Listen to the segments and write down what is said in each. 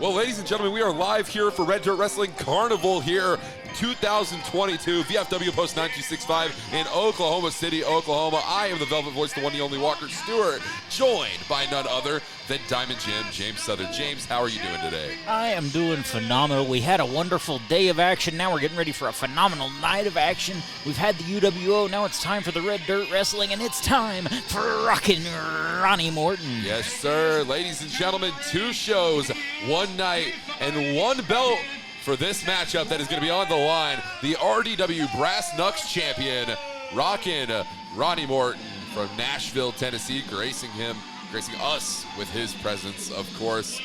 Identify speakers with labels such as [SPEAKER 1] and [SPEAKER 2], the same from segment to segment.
[SPEAKER 1] Well, ladies and gentlemen, we are live here for Red Dirt Wrestling Carnival here 2022, VFW Post 9265 in Oklahoma City, Oklahoma. I am the Velvet Voice, the one, the only Walker Stewart, joined by none other than Diamond Jim, James Southern. James, how are you doing today?
[SPEAKER 2] I am doing phenomenal. We had a wonderful day of action. Now we're getting ready for a phenomenal night of action. We've had the UWO. Now it's time for the Red Dirt Wrestling, and it's time for Rockin' Ronnie Morton.
[SPEAKER 1] Yes, sir. Ladies and gentlemen, 2 shows, 1 night, and 1 belt for this matchup that is going to be on the line. The RDW Brass Knucks champion, Rockin' Ronnie Morton from Nashville, Tennessee, gracing us with his presence, of course.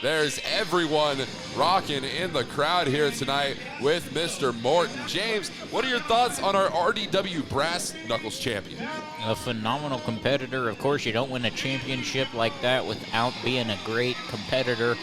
[SPEAKER 1] There's everyone rocking in the crowd here tonight with Mr. Morton. James, what are your thoughts on our RDW Brass Knuckles champion?
[SPEAKER 2] A phenomenal competitor. Of course, you don't win a championship like that without being a great competitor.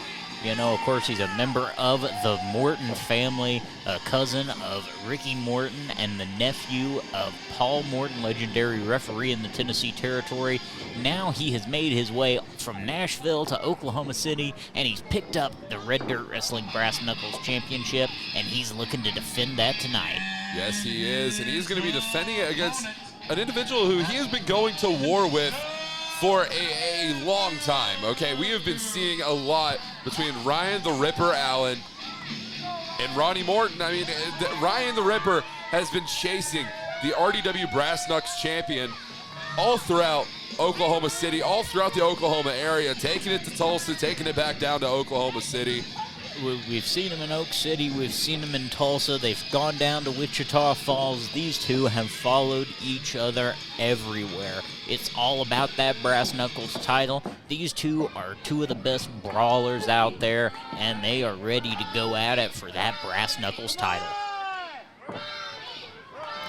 [SPEAKER 2] You know, of course, he's a member of the Morton family, a cousin of Ricky Morton, and the nephew of Paul Morton, legendary referee in the Tennessee Territory. Now he has made his way from Nashville to Oklahoma City, and he's picked up the Red Dirt Wrestling Brass Knuckles Championship, and he's looking to defend that tonight.
[SPEAKER 1] Yes, he is, and he's going to be defending it against an individual who he has been going to war with for a long time, okay? We have been seeing a lot between Ryan the Ripper Allen and Ronnie Morton. I mean, Ryan the Ripper has been chasing the RDW Brass Knucks champion all throughout Oklahoma City, all throughout the Oklahoma area, taking it to Tulsa, taking it back down to Oklahoma City.
[SPEAKER 2] We've seen him in Oak City. We've seen him in Tulsa. They've gone down to Wichita Falls. These two have followed each other everywhere. It's all about that Brass Knuckles title. These two are 2 of the best brawlers out there, and they are ready to go at it for that Brass Knuckles title.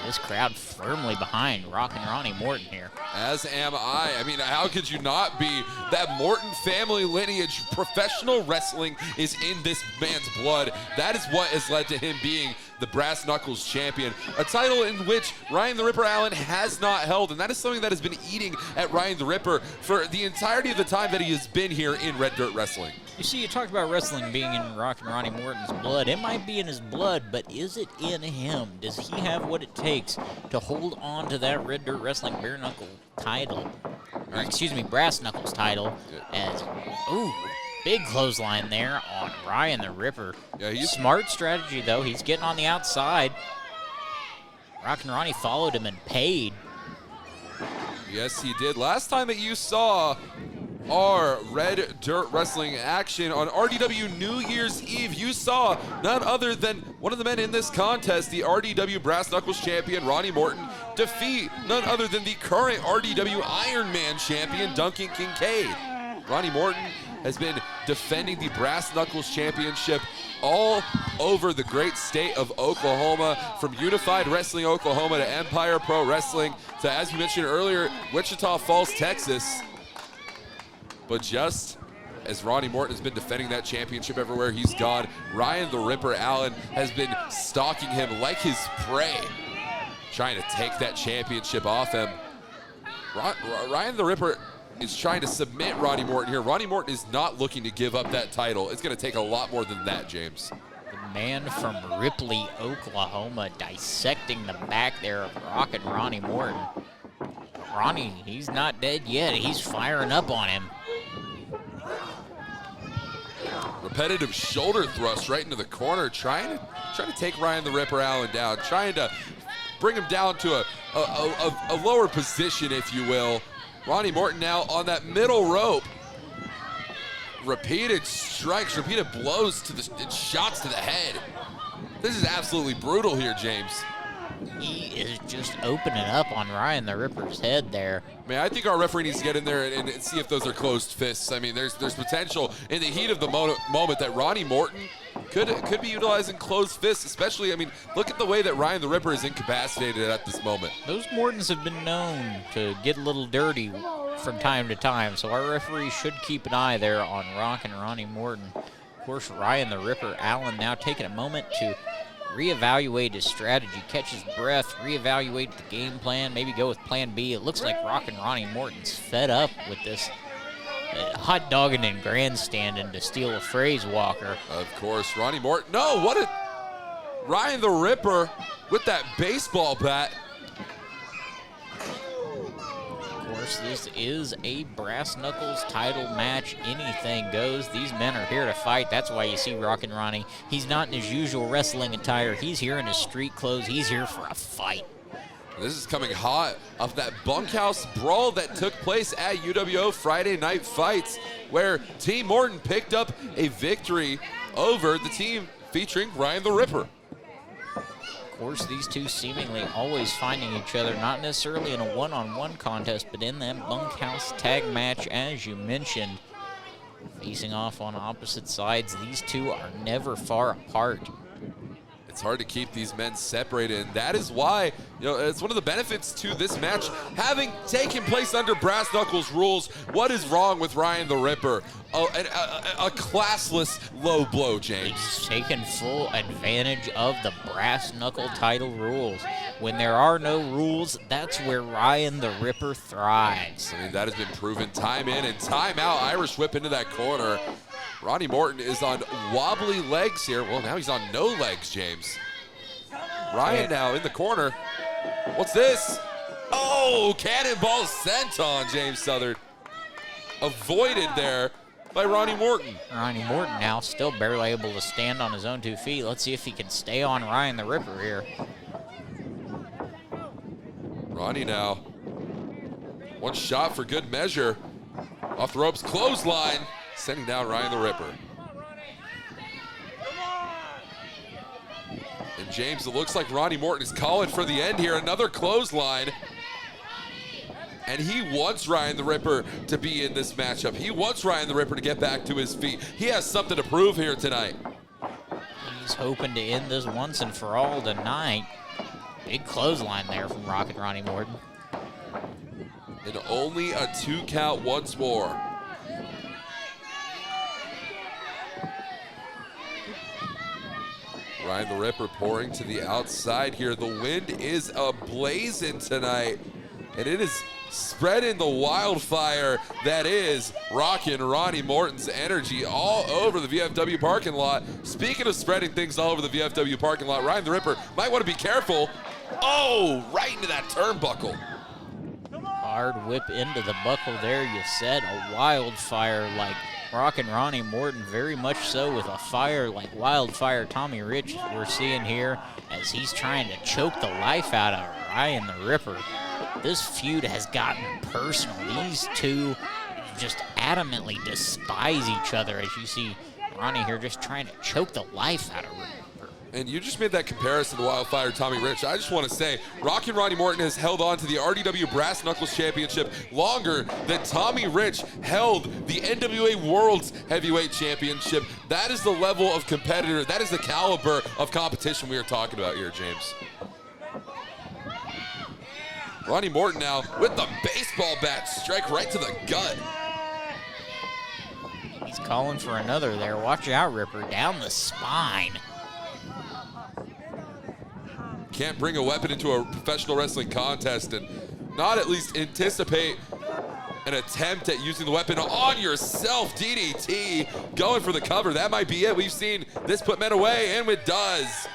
[SPEAKER 2] This crowd firmly behind Rockin' Ronnie Morton here.
[SPEAKER 1] As am I. I mean, how could you not be? That Morton family lineage, professional wrestling is in this man's blood. That is what has led to him being the Brass Knuckles champion, a title in which Ryan the Ripper Allen has not held, and that is something that has been eating at Ryan the Ripper for the entirety of the time that he has been here in Red Dirt Wrestling.
[SPEAKER 2] You see, you talked about wrestling being in Rockin' Ronnie Morton's blood. It might be in his blood, but is it in him? Does he have what it takes to hold on to that Red Dirt Wrestling bare knuckle title? Or, excuse me, Brass Knuckles title. As, ooh, big clothesline there on Ryan the Ripper.
[SPEAKER 1] Yeah,
[SPEAKER 2] smart strategy, though. He's getting on the outside. Rockin' Ronnie followed him and paid.
[SPEAKER 1] Yes, he did. Last time that you saw our Red Dirt Wrestling action on RDW New Year's Eve, you saw none other than one of the men in this contest, the RDW Brass Knuckles champion, Ronnie Morton, defeat none other than the current RDW Iron Man champion, Duncan Kincaid. Ronnie Morton has been defending the Brass Knuckles championship all over the great state of Oklahoma, from Unified Wrestling Oklahoma to Empire Pro Wrestling to, as you mentioned earlier, Wichita Falls, Texas. But just as Ronnie Morton has been defending that championship everywhere he's gone, Ryan the Ripper Allen has been stalking him like his prey, trying to take that championship off him. Ryan the Ripper is trying to submit Ronnie Morton here. Ronnie Morton is not looking to give up that title. It's going to take a lot more than that, James.
[SPEAKER 2] The man from Ripley, Oklahoma, dissecting the back there of Rockin' Ronnie Morton. Ronnie, he's not dead yet. He's firing up on him.
[SPEAKER 1] Repetitive shoulder thrust right into the corner, trying to take Ryan the Ripper Allen down, trying to bring him down to a lower position, if you will. Ronnie Morton now on that middle rope. Repeated strikes, repeated blows and shots to the head. This is absolutely brutal here, James.
[SPEAKER 2] He is just opening up on Ryan the Ripper's head there.
[SPEAKER 1] Man, I think our referee needs to get in there and see if those are closed fists. I mean, there's potential in the heat of the moment that Ronnie Morton could be utilizing closed fists, especially, I mean, look at the way that Ryan the Ripper is incapacitated at this moment.
[SPEAKER 2] Those Mortons have been known to get a little dirty from time to time, so our referee should keep an eye there on Rockin' Ronnie Morton. Of course, Ryan the Ripper Allen now taking a moment to reevaluate his strategy, catch his breath, reevaluate the game plan, maybe go with plan B. It looks like Rockin' Ronnie Morton's fed up with this hot dogging and grandstanding, to steal a phrase, Walker.
[SPEAKER 1] Of course, Ronnie Morton. No, what a Ryan the Ripper with that baseball bat.
[SPEAKER 2] Of course, this is a brass knuckles title match. Anything goes. These men are here to fight. That's why you see Rockin' Ronnie. He's not in his usual wrestling attire. He's here in his street clothes. He's here for a fight.
[SPEAKER 1] This is coming hot off that bunkhouse brawl that took place at UWO Friday Night Fights, where Team Morton picked up a victory over the team featuring Ryan the Ripper.
[SPEAKER 2] Of course, these two seemingly always finding each other, not necessarily in a one-on-one contest, but in that bunkhouse tag match, as you mentioned. Facing off on opposite sides, these two are never far apart.
[SPEAKER 1] It's hard to keep these men separated, and that is why, it's one of the benefits to this match having taken place under brass knuckles rules. What is wrong with Ryan the Ripper? A classless low blow, James.
[SPEAKER 2] He's taken full advantage of the brass knuckle title rules. When there are no rules, that's where Ryan the Ripper thrives.
[SPEAKER 1] I mean, that has been proven time in and time out. Irish whip into that corner. Ronnie Morton is on wobbly legs here. Well, now he's on no legs, James. Ryan now in the corner. What's this? Oh, cannonball sent on James Southern. Avoided there by Ronnie Morton.
[SPEAKER 2] Ronnie Morton now still barely able to stand on his own 2 feet. Let's see if he can stay on Ryan the Ripper here.
[SPEAKER 1] Ronnie now. One shot for good measure. Off the ropes, clothesline. Sending down Ryan the Ripper. And James, it looks like Ronnie Morton is calling for the end here. Another clothesline. And he wants Ryan the Ripper to be in this matchup. He wants Ryan the Ripper to get back to his feet. He has something to prove here tonight.
[SPEAKER 2] He's hoping to end this once and for all tonight. Big clothesline there from Rocket Ronnie Morton.
[SPEAKER 1] And only a 2 count once more. Ryan the Ripper pouring to the outside here. The wind is ablazing tonight, and it is spreading the wildfire that is Rockin' Ronnie Morton's energy all over the VFW parking lot. Speaking of spreading things all over the VFW parking lot, Ryan the Ripper might want to be careful. Oh, right into that turnbuckle.
[SPEAKER 2] Hard whip into the buckle there, you said. A wildfire like Rockin' Ronnie Morton, very much so, with a fire like wildfire Tommy Rich we're seeing here as he's trying to choke the life out of Ryan the Ripper. This feud has gotten personal. These two just adamantly despise each other, as you see Ronnie here just trying to choke the life out of Ripper.
[SPEAKER 1] And you just made that comparison to Wildfire Tommy Rich. I just want to say, Rockin' Ronnie Morton has held on to the RDW Brass Knuckles Championship longer than Tommy Rich held the NWA World's Heavyweight Championship. That is the level of competitor. That is the caliber of competition we are talking about here, James. Ronnie Morton now with the baseball bat, strike right to the gut.
[SPEAKER 2] He's calling for another there. Watch out, Ripper, down the spine.
[SPEAKER 1] Can't bring a weapon into a professional wrestling contest and not at least anticipate an attempt at using the weapon on yourself. DDT going for the cover. That might be it. We've seen this put men away, and it does.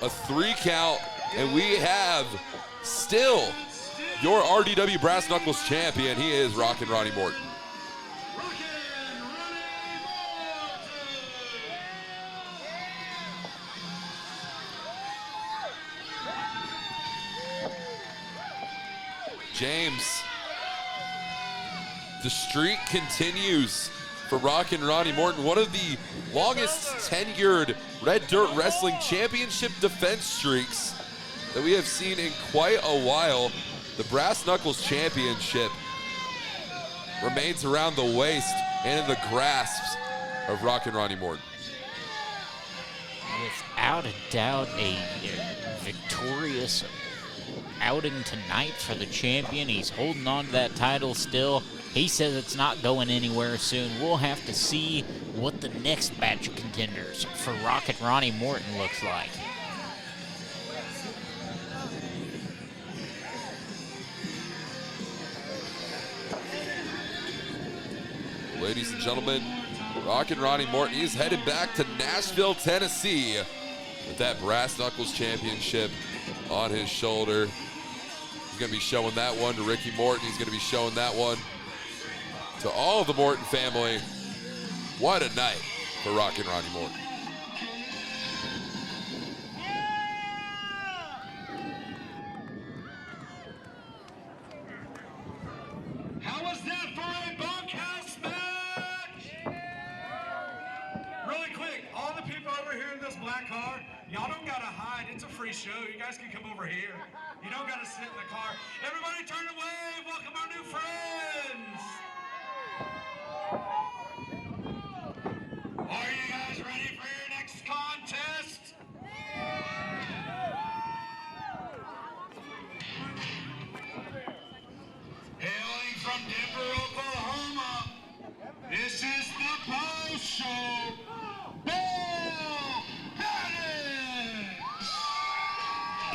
[SPEAKER 1] A 3 count, and we have still your RDW Brass Knuckles champion. He is Rockin' Ronnie Morton. James, the streak continues for Rockin' Ronnie Morton, one of the longest tenured Red Dirt Wrestling Championship defense streaks that we have seen in quite a while. The Brass Knuckles Championship remains around the waist and in the grasps of Rockin' Ronnie Morton.
[SPEAKER 2] Without a doubt, a victorious outing tonight for the champion. He's holding on to that title still. He says it's not going anywhere soon. We'll have to see what the next batch of contenders for Rocket Ronnie Morton looks like.
[SPEAKER 1] Ladies and gentlemen, Rockin' Ronnie Morton, he's headed back to Nashville, Tennessee with that Brass Knuckles Championship on his shoulder. He's going to be showing that one to Ricky Morton. He's going to be showing that one to all of the Morton family. What a night for Rockin' Ronnie Morton.
[SPEAKER 3] How was that for a bunkhouse match? Really quick, all the people over here in this black car, y'all don't gotta hide. It's a free show. You guys can come over here. You don't gotta sit in the car. Everybody turn and wave. Welcome our new friends. Are you guys ready for your next contest? Hailing from Denver, Oklahoma, this is the Beau Show. Beau, Betten.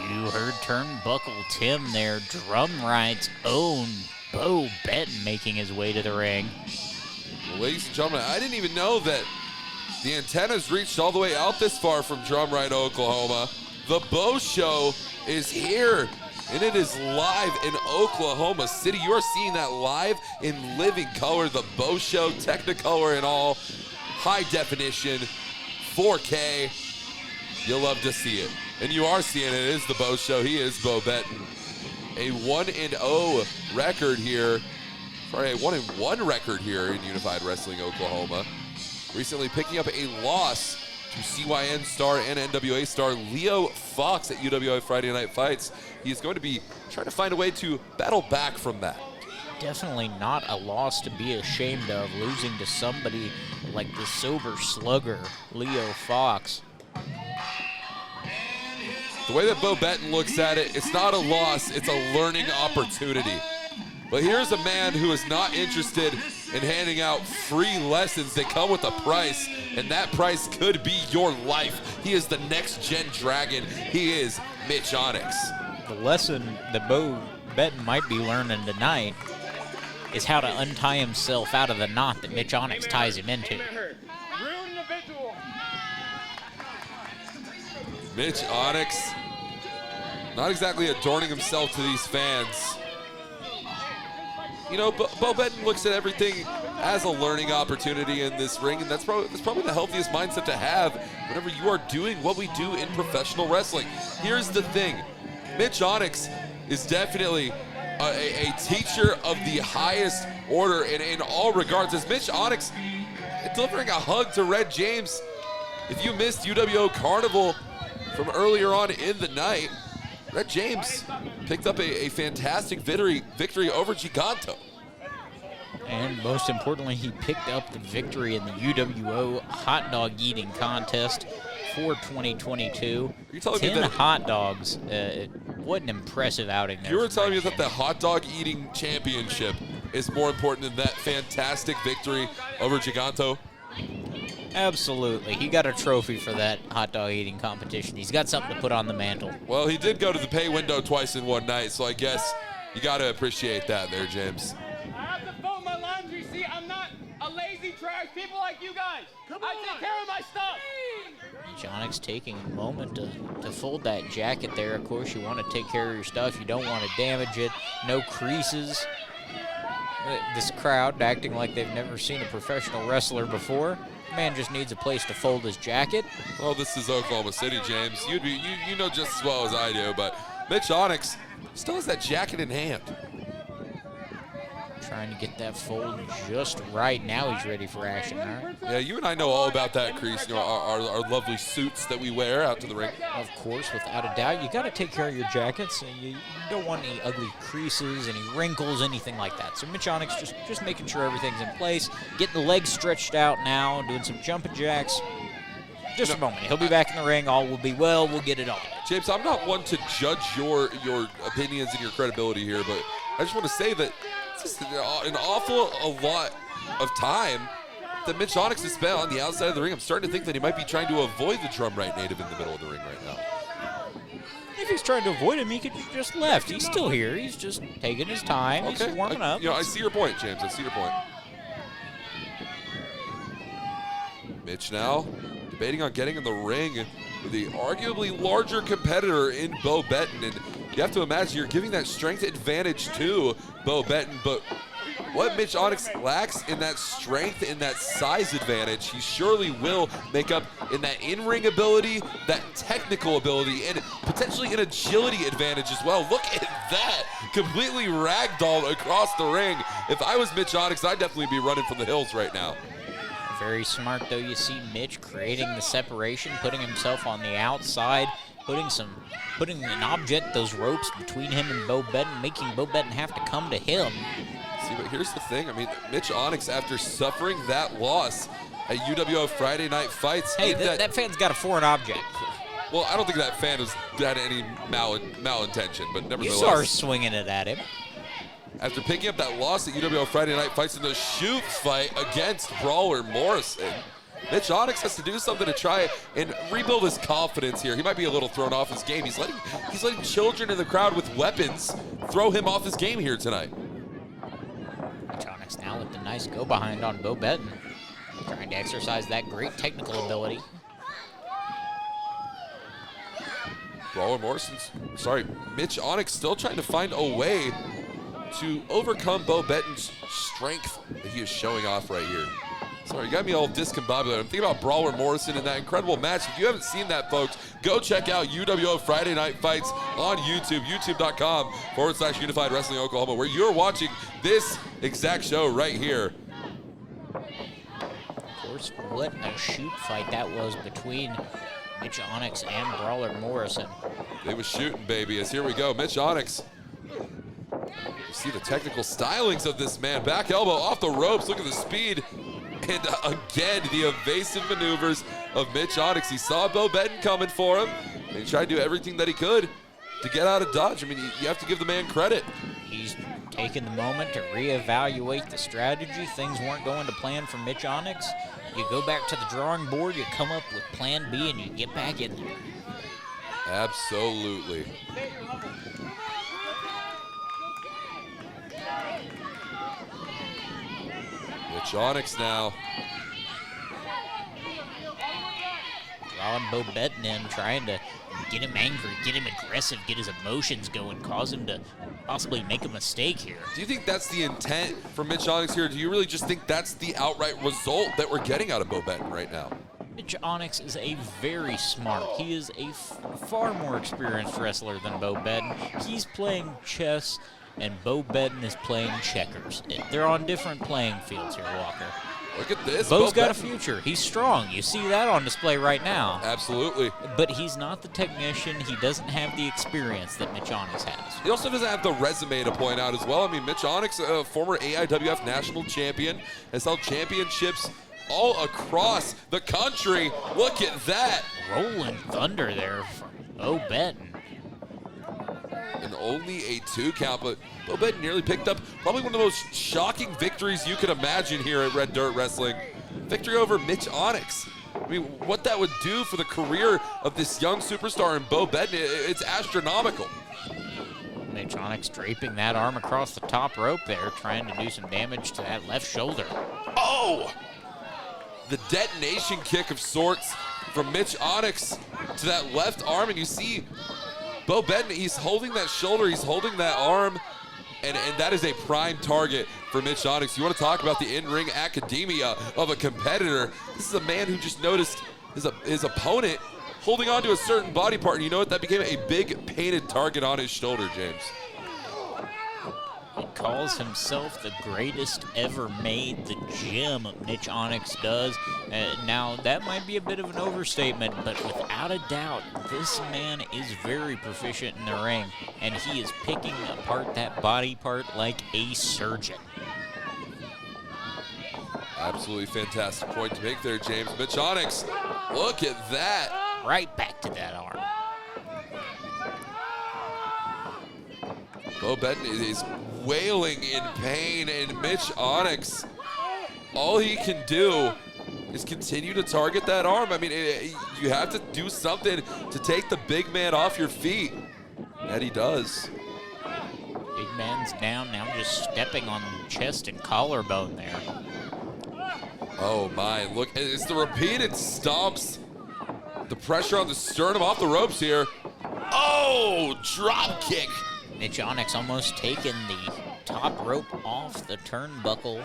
[SPEAKER 2] You heard Turnbuckle Tim there, Drum Right's own Beau Betten making his way to the ring.
[SPEAKER 1] Well, ladies and gentlemen, I didn't even know that the antennas reached all the way out this far from Drum Right, Oklahoma. The Beau Show is here, and it is live in Oklahoma City. You are seeing that live in living color. The Beau Show, Technicolor and all, high definition, 4K. You'll love to see it. And you are seeing it. It is the Beau Show. He is Beau Betten. A 1-0 record here. Sorry, a 1-1 record here in Unified Wrestling Oklahoma. Recently picking up a loss to CYN star and NWA star Leo Fox at UWA Friday Night Fights. He is going to be trying to find a way to battle back from that.
[SPEAKER 2] Definitely not a loss to be ashamed of, losing to somebody like the sober slugger, Leo Fox.
[SPEAKER 1] The way that Beau Betten looks at it, it's not a loss, it's a learning opportunity. But here's a man who is not interested in handing out free lessons that come with a price, and that price could be your life. He is the next gen dragon. He is Mitch Onyx.
[SPEAKER 2] The lesson that Beau Betten might be learning tonight is how to untie himself out of the knot that Mitch Onyx ties him into.
[SPEAKER 1] Mitch Onyx, not exactly adorning himself to these fans. You know, Beau Betten looks at everything as a learning opportunity in this ring, and that's probably the healthiest mindset to have whenever you are doing what we do in professional wrestling. Here's the thing. Mitch Onyx is definitely a teacher of the highest order in all regards. As Mitch Onyx delivering a hug to Red James. If you missed UWO Carnival from earlier on in the night, Red James picked up a fantastic victory over Giganto.
[SPEAKER 2] And most importantly, he picked up the victory in the UWO hot dog eating contest for 2022.
[SPEAKER 1] You're telling
[SPEAKER 2] 10
[SPEAKER 1] me that
[SPEAKER 2] hot dogs. What an impressive outing there.
[SPEAKER 1] You were
[SPEAKER 2] from
[SPEAKER 1] telling me
[SPEAKER 2] Red
[SPEAKER 1] that the
[SPEAKER 2] James.
[SPEAKER 1] hot dog eating championship is more important than that fantastic victory over Giganto?
[SPEAKER 2] Absolutely. He got a trophy for that hot dog eating competition. He's got something to put on the mantle.
[SPEAKER 1] Well, he did go to the pay window twice in one night, so I guess you got to appreciate that there, James.
[SPEAKER 4] I have to fold my laundry. See, I'm not a lazy trash. People like you guys. I take care of my stuff.
[SPEAKER 2] Onyx taking a moment to fold that jacket there. Of course, you want to take care of your stuff. You don't want to damage it. No creases. This crowd acting like they've never seen a professional wrestler before. Man just needs a place to fold his jacket.
[SPEAKER 1] Well, this is Oklahoma City, James. You know just as well as I do, but Mitch Onyx still has that jacket in hand.
[SPEAKER 2] Trying to get that fold just right. Now he's ready for action, all right?
[SPEAKER 1] Yeah, you and I know all about that crease, you know, our lovely suits that we wear out to the ring.
[SPEAKER 2] Of course, without a doubt, you got to take care of your jackets. And you don't want any ugly creases, any wrinkles, anything like that. So Mitch Onyx just making sure everything's in place, getting the legs stretched out now, doing some jumping jacks. Just a moment. He'll be back in the ring. All will be well. We'll get it on.
[SPEAKER 1] James, I'm not one to judge your opinions and your credibility here, but I just want to say that it's just an awful lot of time that Mitch Onyx has spent on the outside of the ring. I'm starting to think that he might be trying to avoid the drum right native in the middle of the ring right now.
[SPEAKER 2] If he's trying to avoid him, he could just left. He's still here. He's just taking his time.
[SPEAKER 1] Okay.
[SPEAKER 2] He's warming up.
[SPEAKER 1] I see your point, James. I see your point. Mitch now debating on getting in the ring with the arguably larger competitor in Beau Betten. And you have to imagine you're giving that strength advantage to Beau Betten, but what Mitch Onyx lacks in that strength, in that size advantage, he surely will make up in that in-ring ability, that technical ability, and potentially an agility advantage as well. Look at that, completely ragdolled across the ring. If I was Mitch Onyx, I'd definitely be running from the hills right now.
[SPEAKER 2] Very smart, though. You see Mitch creating the separation, putting himself on the outside, putting an object, those ropes between him and Beau Betten, making Beau Betten have to come to him.
[SPEAKER 1] See, but here's the thing. I mean, Mitch Onyx, after suffering that loss at UWO Friday Night Fights.
[SPEAKER 2] Hey, that fan's got a foreign object.
[SPEAKER 1] Well, I don't think that fan had any malintention, but nevertheless.
[SPEAKER 2] You saw her swinging it at him.
[SPEAKER 1] After picking up that loss at UWO Friday Night Fights in the shoot fight against Brawler Morrison, Mitch Onyx has to do something to try and rebuild his confidence here. He might be a little thrown off his game. He's letting children in the crowd with weapons throw him off his game here tonight.
[SPEAKER 2] Mitch Onyx now with the nice go behind on Beau Betten, trying to exercise that great technical ability.
[SPEAKER 1] Mitch Onyx still trying to find a way to overcome Beau Betten's strength that he is showing off right here. Sorry, you got me all discombobulated. I'm thinking about Brawler Morrison in that incredible match. If you haven't seen that, folks, go check out UWO Friday Night Fights on YouTube, youtube.com/Unified Wrestling Oklahoma, where you're watching this exact show right here.
[SPEAKER 2] Of course, what a shoot fight that was between Mitch Onyx and Brawler Morrison.
[SPEAKER 1] They was shooting, baby, as here we go. Mitch Onyx. You see the technical stylings of this man. Back elbow off the ropes. Look at the speed. And again, the evasive maneuvers of Mitch Onyx. He saw Beau Betten coming for him, and he tried to do everything that he could to get out of dodge. I mean, you have to give the man credit.
[SPEAKER 2] He's taken the moment to reevaluate the strategy. Things weren't going to plan for Mitch Onyx. You go back to the drawing board, you come up with plan B, and you get back in there.
[SPEAKER 1] Absolutely. Mitch Onyx now.
[SPEAKER 2] Drawing Beau Betten in, trying to get him angry, get him aggressive, get his emotions going, cause him to possibly make a mistake here.
[SPEAKER 1] Do you think that's the intent for Mitch Onyx here? Do you really just think that's the outright result that we're getting out of Beau Betten right now?
[SPEAKER 2] Mitch Onyx is a very smart, he is a far more experienced wrestler than Beau Betten. He's playing chess, and Beau Betten is playing checkers. They're on different playing fields here, Walker.
[SPEAKER 1] Look at this.
[SPEAKER 2] Beau's got a future. He's strong. You see that on display right now.
[SPEAKER 1] Absolutely.
[SPEAKER 2] But he's not the technician. He doesn't have the experience that Mitch Onyx has.
[SPEAKER 1] He also doesn't have the resume to point out as well. I mean, Mitch Onyx, a former AIWF national champion, has held championships all across the country. Look at that.
[SPEAKER 2] Rolling thunder there from Beau Betten.
[SPEAKER 1] And only a 2 count, but Beau Betten nearly picked up probably one of the most shocking victories you could imagine here at Red Dirt Wrestling. Victory over Mitch Onyx. I mean, what that would do for the career of this young superstar in Beau Betten, it's astronomical.
[SPEAKER 2] Mitch Onyx draping that arm across the top rope there, trying to do some damage to that left shoulder.
[SPEAKER 1] Oh! The detonation kick of sorts from Mitch Onyx to that left arm, and you see Beau Betten, he's holding that shoulder, he's holding that arm, and that is a prime target for Mitch Onyx. You want to talk about the in-ring academia of a competitor. This is a man who just noticed his opponent holding on to a certain body part, and you know what? That became a big painted target on his shoulder, James.
[SPEAKER 2] He calls himself the greatest ever made, the gem Mitch Onyx does. Now, that might be a bit of an overstatement, but without a doubt, this man is very proficient in the ring, and he is picking apart that body part like a surgeon.
[SPEAKER 1] Absolutely fantastic point to make there, James. Mitch Onyx, look at that.
[SPEAKER 2] Right back to that arm.
[SPEAKER 1] Beau Betten is wailing in pain, and Mitch Onyx, all he can do is continue to target that arm. I mean, you have to do something to take the big man off your feet. And he does.
[SPEAKER 2] Big man's down, now just stepping on chest and collarbone there.
[SPEAKER 1] Oh my, look, it's the repeated stomps. The pressure on the sternum off the ropes here. Oh, drop kick.
[SPEAKER 2] Mitch Onyx almost taking the top rope off the turnbuckle.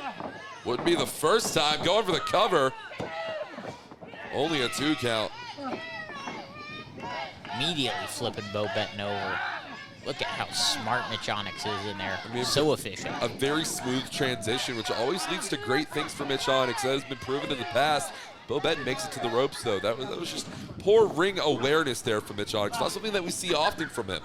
[SPEAKER 1] Wouldn't be the first time going for the cover. Only a 2 count.
[SPEAKER 2] Immediately flipping Beau Betten over. Look at how smart Mitch Onyx is in there.
[SPEAKER 1] I mean,
[SPEAKER 2] so efficient.
[SPEAKER 1] A very smooth transition, which always leads to great things for Mitch Onyx. That has been proven in the past. Beau Betten makes it to the ropes, though. That was just poor ring awareness there from Mitch Onyx. Not something that we see often from him.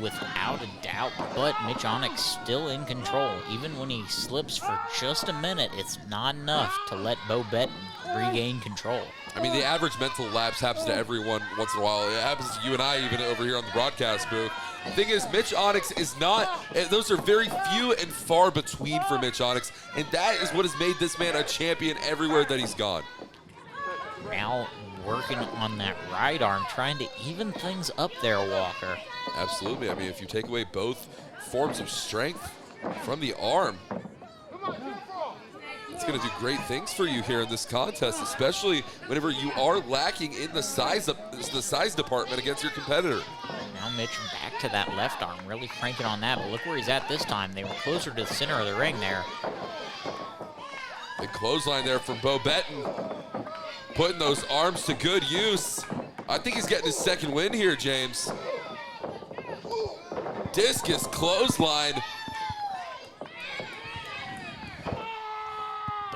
[SPEAKER 2] Without a doubt, but Mitch Onyx still in control. Even when he slips for just a minute, it's not enough to let Beau Betten regain control.
[SPEAKER 1] I mean, the average mental lapse happens to everyone once in a while. It happens to you and I even over here on the broadcast booth. The thing is, Mitch Onyx is not, those are very few and far between for Mitch Onyx, and that is what has made this man a champion everywhere that he's gone.
[SPEAKER 2] Now working on that right arm, trying to even things up there, Walker.
[SPEAKER 1] Absolutely. I mean, if you take away both forms of strength from the arm, it's going to do great things for you here in this contest, especially whenever you are lacking in the size department against your competitor.
[SPEAKER 2] Now Mitch back to that left arm, really cranking on that, but look where he's at this time. They were closer to the center of the ring there.
[SPEAKER 1] Big clothesline there from Beau Betten, putting those arms to good use. I think he's getting his second win here, James. Discus clothesline.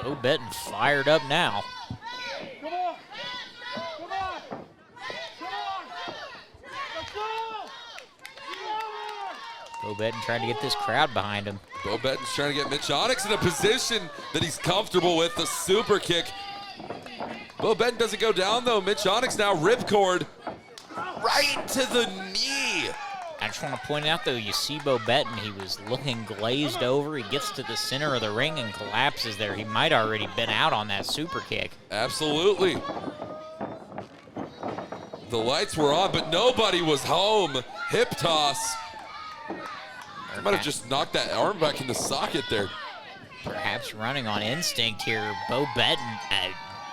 [SPEAKER 2] Beau Betten fired up now.
[SPEAKER 3] Come on! Come on! Come on! Let's go!
[SPEAKER 2] Beau Betten trying to get this crowd behind him.
[SPEAKER 1] Beau Betten's trying to get Mitch Onyx in a position that he's comfortable with. The super kick. Beau Betten doesn't go down though. Mitch Onyx now ripcord right to the knee.
[SPEAKER 2] I just want to point out, though, you see Beau Betten, he was looking glazed over. He gets to the center of the ring and collapses there. He might already been out on that super kick.
[SPEAKER 1] Absolutely. The lights were on, but nobody was home. Hip toss. I might have just knocked that arm back in the socket there.
[SPEAKER 2] Perhaps running on instinct here. Beau Betten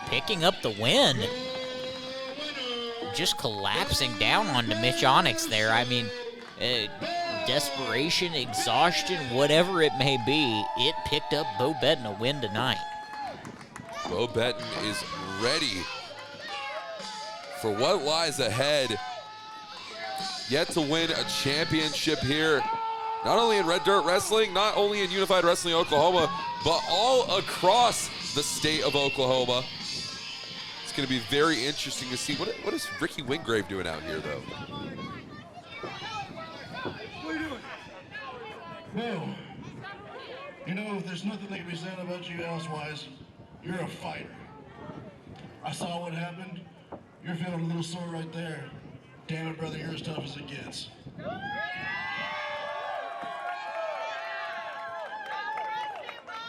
[SPEAKER 2] picking up the win. Just collapsing down onto Mitch Onyx there. I mean, desperation, exhaustion, whatever it may be, it picked up Beau Betten a win tonight.
[SPEAKER 1] Beau Betten is ready for what lies ahead. Yet to win a championship here, not only in Red Dirt Wrestling, not only in Unified Wrestling Oklahoma, but all across the state of Oklahoma. It's going to be very interesting to see. What is Ricky Wingrave doing out here, though?
[SPEAKER 5] Beau, you know, there's nothing that can be said about you elsewise. You're a fighter. I saw what happened. You're feeling a little sore right there. Damn it, brother, you're as tough as it gets.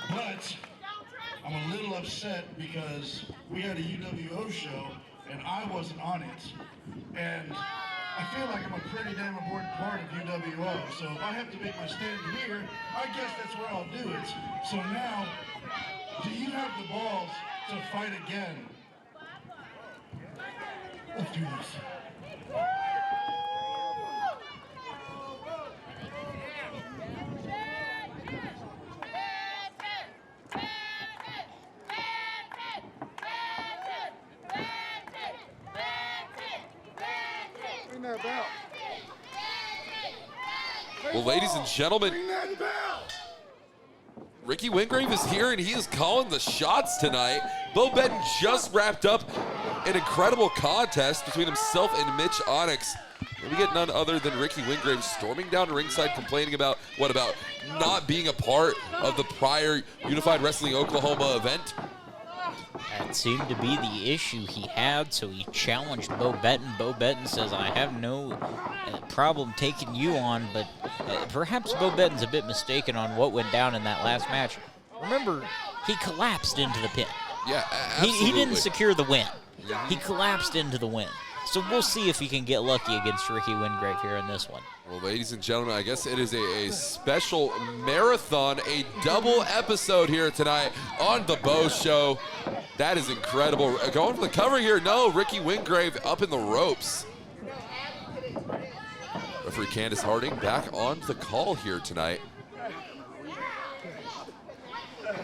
[SPEAKER 5] But I'm a little upset because we had a UWO show and I wasn't on it. And I feel like I'm a pretty damn important part of UWO, so if I have to make my stand here, I guess that's where I'll do it. So now, do you have the balls to fight again? Let's do this.
[SPEAKER 1] Well, ladies and gentlemen, Ricky Wingrave is here and he is calling the shots tonight. Beau Betten just wrapped up an incredible contest between himself and Mitch Onyx. And we get none other than Ricky Wingrave storming down to ringside complaining about, what about not being a part of the prior Unified Wrestling Oklahoma event?
[SPEAKER 2] That seemed to be the issue he had, so he challenged Beau Betten. Beau Betten says, I have no problem taking you on, but perhaps Beau Betten's a bit mistaken on what went down in that last match. Remember, he collapsed into the pin.
[SPEAKER 1] Yeah, absolutely.
[SPEAKER 2] He didn't secure the win. He collapsed into the win. So we'll see if he can get lucky against Ricky Wingrave here in this one.
[SPEAKER 1] Well, ladies and gentlemen, I guess it is a special marathon, a double episode here tonight on the Beau Show. That is incredible. Going for the cover here. No, Ricky Wingrave up in the ropes. Referee Candace Harding back on the call here tonight.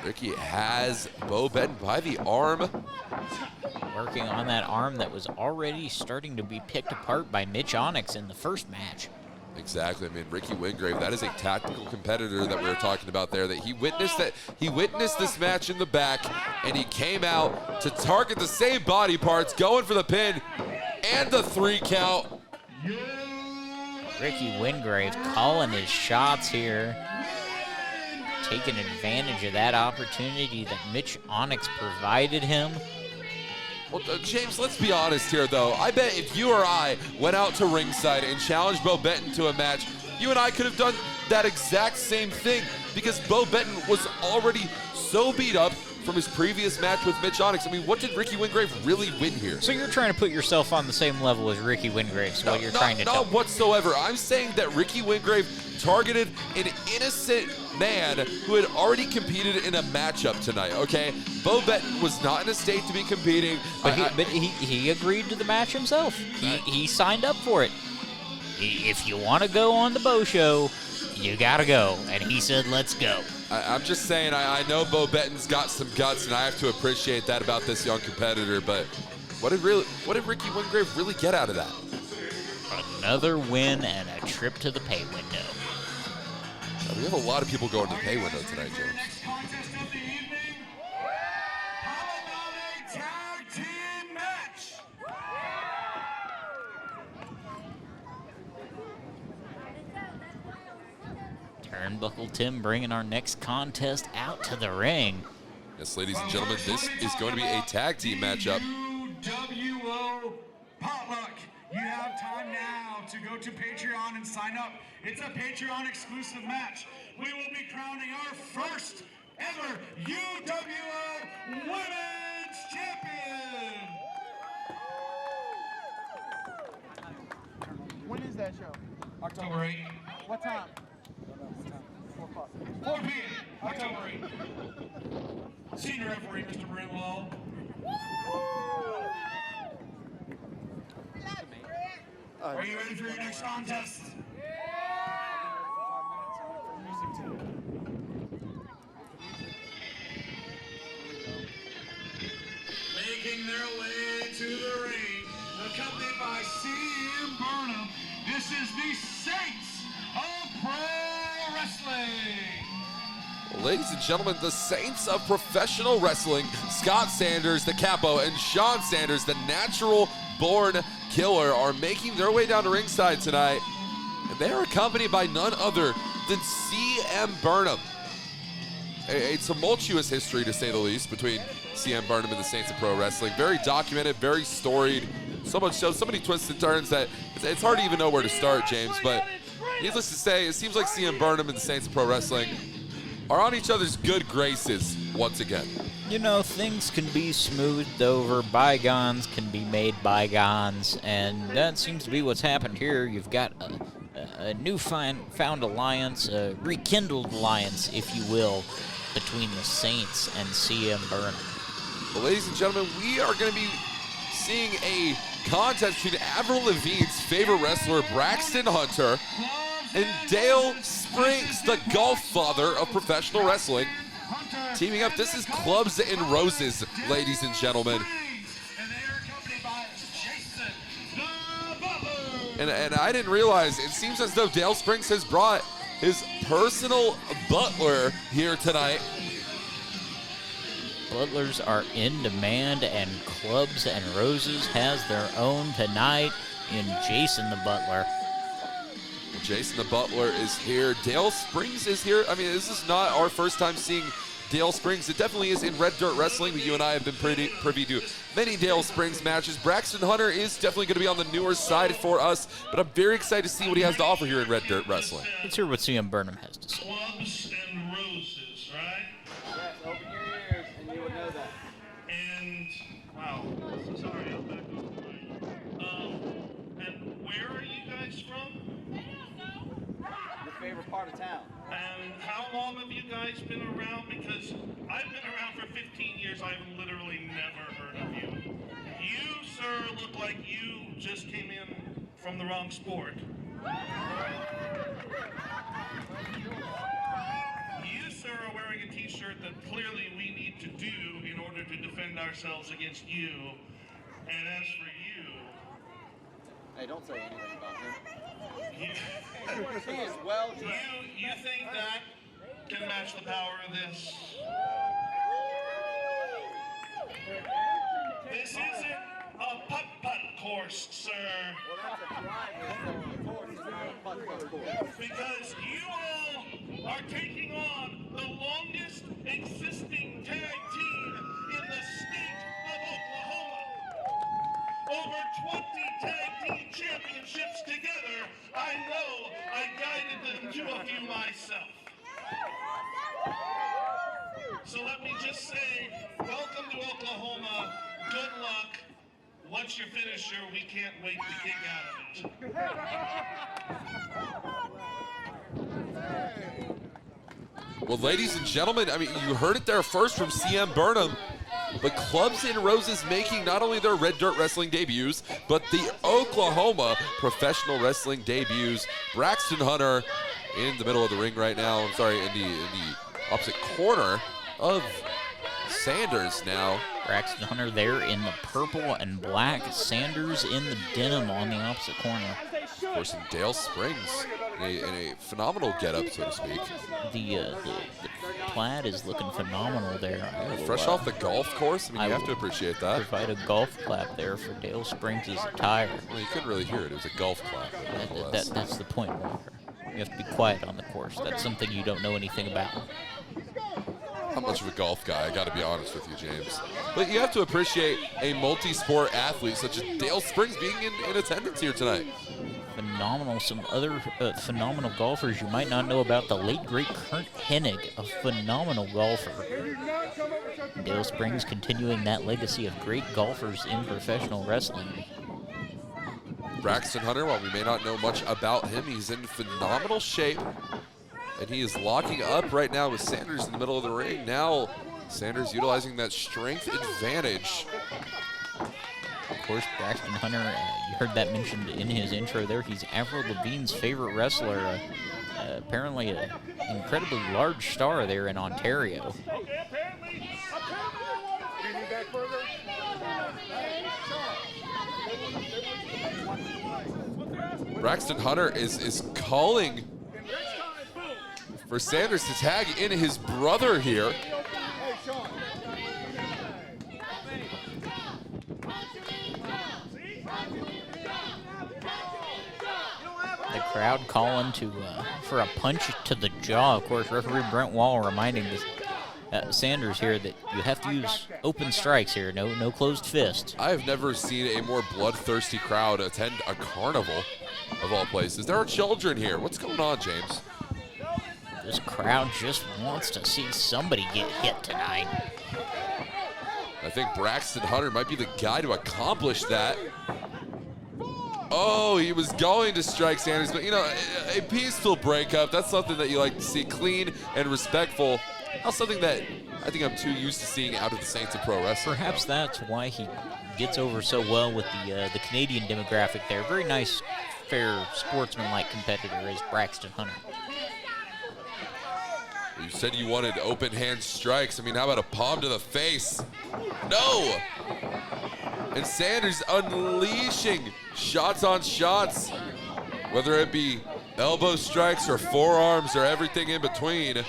[SPEAKER 1] Ricky has Beau Betten by the arm.
[SPEAKER 2] Working on that arm that was already starting to be picked apart by Mitch Onyx in the first match.
[SPEAKER 1] Exactly. I mean, Ricky Wingrave, that is a tactical competitor that we were talking about there, that he witnessed this match in the back, and he came out to target the same body parts, going for the pin and the 3 count.
[SPEAKER 2] Ricky Wingrave calling his shots here, taking advantage of that opportunity that Mitch Onyx provided him.
[SPEAKER 1] Well, James, let's be honest here, though. I bet if you or I went out to ringside and challenged Beau Betten to a match, you and I could have done that exact same thing, because Beau Betten was already so beat up from his previous match with Mitch Onyx. I mean, what did Ricky Wingrave really win here?
[SPEAKER 2] So you're trying to put yourself on the same level as Ricky Wingrave, is what you're trying to tell me.
[SPEAKER 1] Not whatsoever. I'm saying that Ricky Wingrave targeted an innocent man who had already competed in a matchup tonight, okay? Beau Betten was not in a state to be competing.
[SPEAKER 2] But he agreed to the match himself. He signed up for it. If you want to go on the Beau Show, you got to go. And he said, let's go.
[SPEAKER 1] I'm just saying, I know Beau Betten's got some guts, and I have to appreciate that about this young competitor, but what did Ricky Wingrave really get out of that?
[SPEAKER 2] Another win and a trip to the pay window.
[SPEAKER 1] We have a lot of people going to the pay window tonight, James.
[SPEAKER 3] Next contest of the evening. How about a tag team match?
[SPEAKER 2] Turnbuckle Tim bringing our next contest out to the ring.
[SPEAKER 1] Yes, ladies and gentlemen, this is going to be a tag team matchup.
[SPEAKER 3] WO Potluck. You have time now to go to Patreon and sign up. It's a Patreon exclusive match. We will be crowning our first ever UWO Women's Champion.
[SPEAKER 6] When is that show?
[SPEAKER 3] October 8th.
[SPEAKER 6] What time?
[SPEAKER 3] 4 p.m. October 8th. Senior referee, Mr. Brentwell. Are you ready for your next contest? Making their way to the ring, accompanied by CM Burnham. This is the Saints of Pro Wrestling.
[SPEAKER 1] Well, ladies and gentlemen, the Saints of Professional Wrestling, Scott Sanders, the Capo, and Sean Sanders, the natural-born killer, are making their way down to ringside tonight. And they are accompanied by none other than CM Burnham. A tumultuous history, to say the least, between CM Burnham and the Saints of Pro Wrestling. Very documented, very storied. So much so, so many twists and turns that it's hard to even know where to start, James. But needless to say, it seems like CM Burnham and the Saints of Pro Wrestling are on each other's good graces once again.
[SPEAKER 2] You know, things can be smoothed over, bygones can be made bygones, and that seems to be what's happened here. You've got a newfound alliance, a rekindled alliance, if you will, between the Saints and CM Burnham.
[SPEAKER 1] Well, ladies and gentlemen, we are going to be seeing a contest between Avril Lavigne's favorite wrestler, Braxton Hunter, and Dale Springs, the golf father of professional wrestling, teaming up. This is Clubs and Roses, ladies and gentlemen. And I didn't realize, it seems as though Dale Springs has brought his personal butler here tonight.
[SPEAKER 2] Butlers are in demand, and Clubs and Roses has their own tonight in Jason the Butler.
[SPEAKER 1] Jason the Butler is here. Dale Springs is here. I mean, this is not our first time seeing Dale Springs. It definitely is in Red Dirt Wrestling, but you and I have been privy to many Dale Springs matches. Braxton Hunter is definitely going to be on the newer side for us, but I'm very excited to see what he has to offer here in Red Dirt Wrestling.
[SPEAKER 2] Let's hear what CM Burnham has to say.
[SPEAKER 3] Clubs and Roses, right?
[SPEAKER 6] Yes, open your ears and you will know that.
[SPEAKER 3] And, wow, sorry, I'm back on the line.
[SPEAKER 6] favorite part of town.
[SPEAKER 7] And how long have you guys been around? Because I've been around for 15 years. I've literally never heard of you. You, sir, look like you just came in from the wrong sport. You, sir, are wearing a t-shirt that clearly we need to do in order to defend ourselves against you. And as for you...
[SPEAKER 6] Hey, don't say anything about him.
[SPEAKER 7] You,
[SPEAKER 6] He is well dressed.
[SPEAKER 7] you think that can match the power of this? This isn't a putt-putt course, sir.
[SPEAKER 6] Well, that's a driver, so of course it's not a putt-putt course.
[SPEAKER 7] Because you all are taking on the longest existing tag team in the state of Oklahoma. Over 20 tag team championships together. I know I guided them to a few myself. So let me just say, welcome to Oklahoma. Good luck. What's your finisher? We can't wait to kick out of it.
[SPEAKER 1] Well, ladies and gentlemen, I mean, you heard it there first from CM Burnham. But Clubs and Roses making not only their Red Dirt Wrestling debuts, but the Oklahoma Professional Wrestling debuts. Braxton Hunter in the middle of the ring right now. I'm sorry, in the opposite corner of Sanders now.
[SPEAKER 2] Braxton Hunter there in the purple and black. Sanders in the denim on the opposite corner.
[SPEAKER 1] Of course, in Dale Springs in a phenomenal getup, so to speak.
[SPEAKER 2] The plaid is looking phenomenal there.
[SPEAKER 1] Fresh off the golf course, I mean, you have to appreciate that.
[SPEAKER 2] Provide a golf clap there for Dale Springs' attire.
[SPEAKER 1] Well, you couldn't really hear it. It was a golf clap.
[SPEAKER 2] That's the point, Walker. You have to be quiet on the course. That's something you don't know anything about.
[SPEAKER 1] Not much of a golf guy, I got to be honest with you, James. But you have to appreciate a multi-sport athlete such as Dale Springs being in attendance here tonight.
[SPEAKER 2] Phenomenal. Some other phenomenal golfers you might not know about. The late, great Kurt Hennig, a phenomenal golfer. Dale Springs continuing that legacy of great golfers in professional wrestling.
[SPEAKER 1] Braxton Hunter, while we may not know much about him, he's in phenomenal shape. And he is locking up right now with Sanders in the middle of the ring. Now, Sanders utilizing that strength advantage.
[SPEAKER 2] Of course, Braxton Hunter, you heard that mentioned in his intro there. He's Avril Lavigne's favorite wrestler. Apparently an incredibly large star there in Ontario.
[SPEAKER 1] Braxton Hunter is calling for Sanders to tag in his brother here.
[SPEAKER 2] The crowd calling for a punch to the jaw. Of course, referee Brent Wall reminding Sanders here that you have to use open strikes here, no closed fists.
[SPEAKER 1] I have never seen a more bloodthirsty crowd attend a carnival, of all places. There are children here. What's going on, James?
[SPEAKER 2] This crowd just wants to see somebody get hit tonight.
[SPEAKER 1] I think Braxton Hunter might be the guy to accomplish that. Oh, he was going to strike Sanders, but you know, a peaceful breakup, that's something that you like to see, clean and respectful. Not something that I think I'm too used to seeing out of the Saints of Pro Wrestling.
[SPEAKER 2] Perhaps that's why he gets over so well with the Canadian demographic there. Very nice, fair, sportsman-like competitor is Braxton Hunter.
[SPEAKER 1] You said you wanted open hand strikes. I mean, how about a palm to the face? No! And Sanders unleashing shots on shots, whether it be elbow strikes or forearms or everything in between.
[SPEAKER 2] Of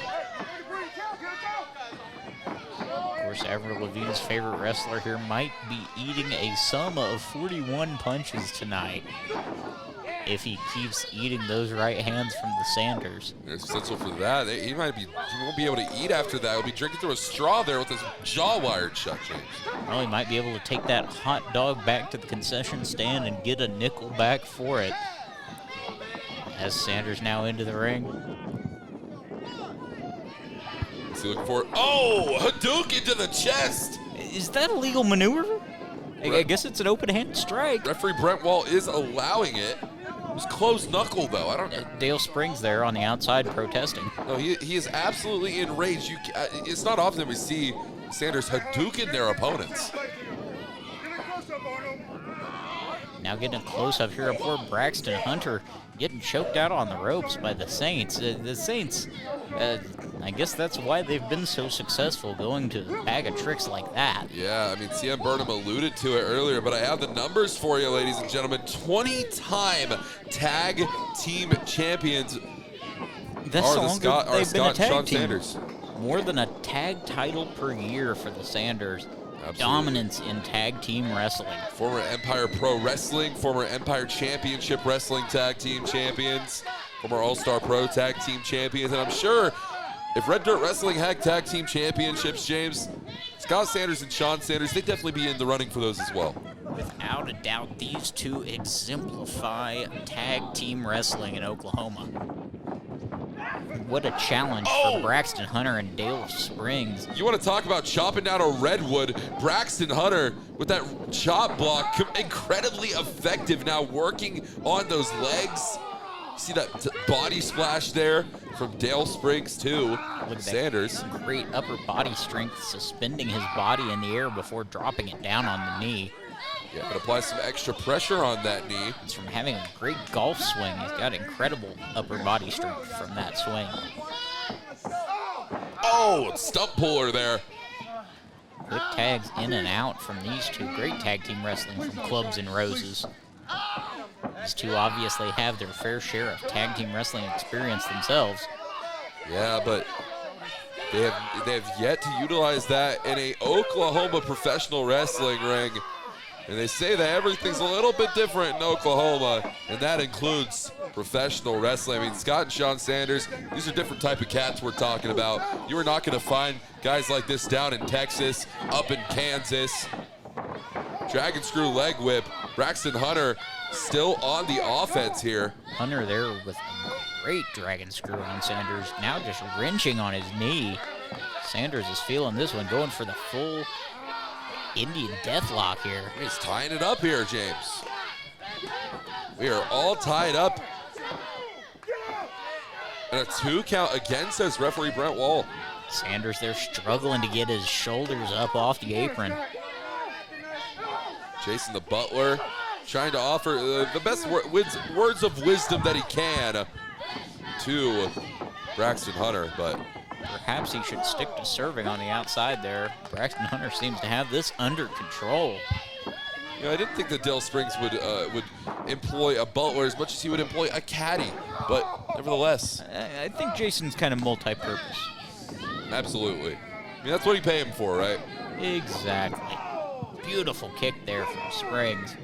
[SPEAKER 2] course, Avril Lavigne's favorite wrestler here might be eating a sum of 41 punches tonight if he keeps eating those right hands from the Sanders.
[SPEAKER 1] There's potential for that. He won't be able to eat after that. He'll be drinking through a straw there with his jaw wired shut, James.
[SPEAKER 2] Well, he might be able to take that hot dog back to the concession stand and get a nickel back for it. As Sanders now into the ring.
[SPEAKER 1] What's he looking for? Oh, Hadouken to the chest.
[SPEAKER 2] Is that a legal maneuver? I guess it's an open-hand strike.
[SPEAKER 1] Referee Brent Wall is allowing it. It was close knuckle, though. I don't know.
[SPEAKER 2] Dale Springs there on the outside protesting.
[SPEAKER 1] No, he is absolutely enraged. It's not often that we see Sanders Hadouken their opponents.
[SPEAKER 2] Now getting a close-up here of poor Braxton Hunter getting choked out on the ropes by the Saints. The Saints, I guess that's why they've been so successful, going to a bag of tricks like that.
[SPEAKER 1] Yeah, I mean, CM Burnham alluded to it earlier, but I have the numbers for you, ladies and gentlemen. 20-time tag team champions
[SPEAKER 2] That's
[SPEAKER 1] are
[SPEAKER 2] the
[SPEAKER 1] the
[SPEAKER 2] longest
[SPEAKER 1] Scott, are
[SPEAKER 2] they've been a
[SPEAKER 1] Scott and
[SPEAKER 2] tag
[SPEAKER 1] Sean
[SPEAKER 2] team.
[SPEAKER 1] Sanders.
[SPEAKER 2] More than a tag title per year for the Sanders.
[SPEAKER 1] Absolutely.
[SPEAKER 2] Dominance in tag team wrestling.
[SPEAKER 1] Former Empire Pro Wrestling, former Empire Championship Wrestling Tag Team Champions, former All-Star Pro Tag Team Champions, and I'm sure if Red Dirt Wrestling had Tag Team Championships, James, Scott Sanders and Sean Sanders, they'd definitely be in the running for those as well.
[SPEAKER 2] Without a doubt, these two exemplify tag team wrestling in Oklahoma. What a challenge for Braxton Hunter and Dale Springs.
[SPEAKER 1] You want to talk about chopping down a redwood? Braxton Hunter with that chop block, incredibly effective now, working on those legs. See that body splash there from Dale Springs too.
[SPEAKER 2] Look at
[SPEAKER 1] Sanders.
[SPEAKER 2] that great upper body strength, suspending his body in the air before dropping it down on the knee.
[SPEAKER 1] Yeah, but apply some extra pressure on that knee.
[SPEAKER 2] It's from having a great golf swing. He's got incredible upper body strength from that swing.
[SPEAKER 1] Oh, stump puller there.
[SPEAKER 2] Quick tags in and out from these two. Great tag team wrestling from Clubs and Roses. These two obviously have their fair share of tag team wrestling experience themselves.
[SPEAKER 1] Yeah, but they have yet to utilize that in a Oklahoma professional wrestling ring. And they say that everything's a little bit different in Oklahoma, and that includes professional wrestling. I mean, Scott and Sean Sanders, these are different type of cats we're talking about. You are not going to find guys like this down in Texas, up in Kansas. Dragon screw leg whip. Braxton Hunter still on the offense here.
[SPEAKER 2] Hunter there with a great dragon screw on Sanders, now just wrenching on his knee. Sanders is feeling this one, going for the full Indian deathlock here.
[SPEAKER 1] He's tying it up here, James. We are all tied up. And a 2 count again, says referee Brent Wall.
[SPEAKER 2] Sanders there struggling to get his shoulders up off the apron.
[SPEAKER 1] Jason the Butler trying to offer the best words of wisdom that he can to Braxton Hunter, but
[SPEAKER 2] perhaps he should stick to serving on the outside there. Braxton Hunter seems to have this under control.
[SPEAKER 1] you know, I didn't think that Dale Springs would employ a butler as much as he would employ a caddy, but nevertheless.
[SPEAKER 2] I think Jason's kind of multi-purpose.
[SPEAKER 1] Absolutely. I mean, that's what he paid him for, right?
[SPEAKER 2] Exactly. Beautiful kick there from Springs.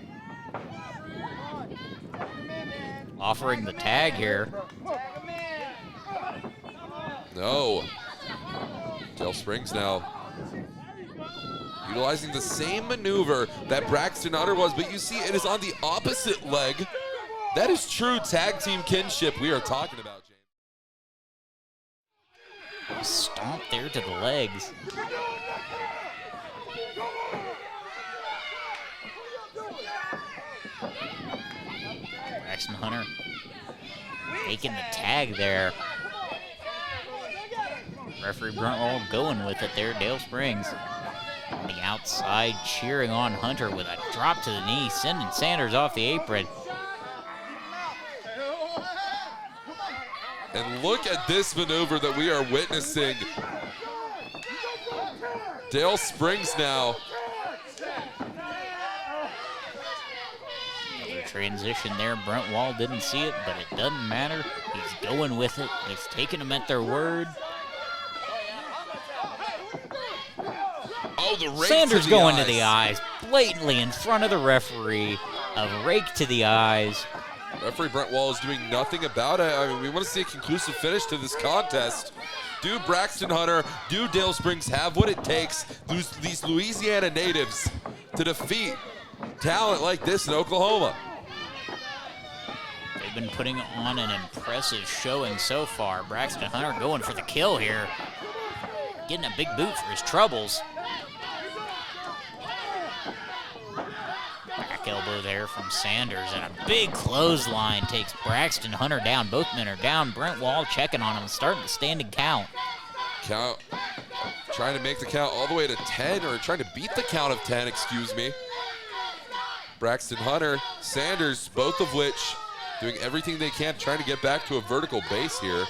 [SPEAKER 2] Offering the tag here.
[SPEAKER 1] No. Dale Springs now utilizing the same maneuver that Braxton Hunter was, but you see it is on the opposite leg. That is true tag team kinship we are talking about, James.
[SPEAKER 2] Stomp there to the legs. Braxton Hunter taking the tag there. Referee Brunwald going with it there, Dale Springs. On the outside, cheering on Hunter with a drop to the knee, sending Sanders off the apron.
[SPEAKER 1] And look at this maneuver that we are witnessing. Dale Springs now.
[SPEAKER 2] Another transition there. Brent Wall didn't see it, but it doesn't matter. He's going with it. He's taking them at their word.
[SPEAKER 1] Oh, the rake
[SPEAKER 2] Sanders
[SPEAKER 1] to the
[SPEAKER 2] going
[SPEAKER 1] eyes.
[SPEAKER 2] to the eyes, blatantly in front of the referee. A rake to the eyes.
[SPEAKER 1] Referee Brent Wall is doing nothing about it. I mean, we want to see a conclusive finish to this contest. Do Braxton Hunter, do Dale Springs have what it takes, these Louisiana natives, to defeat talent like this in Oklahoma?
[SPEAKER 2] They've been putting on an impressive showing so far. Braxton Hunter going for the kill here. Getting a big boot for his troubles. elbow there from Sanders, and a big clothesline takes Braxton Hunter down. Both men are down. Brent Wall checking on him, starting the standing count.
[SPEAKER 1] Count, trying to make the count all the way to 10, or trying to beat the count of 10, excuse me. Braxton Hunter, Sanders, both of which doing everything they can, trying to get back to a vertical base here.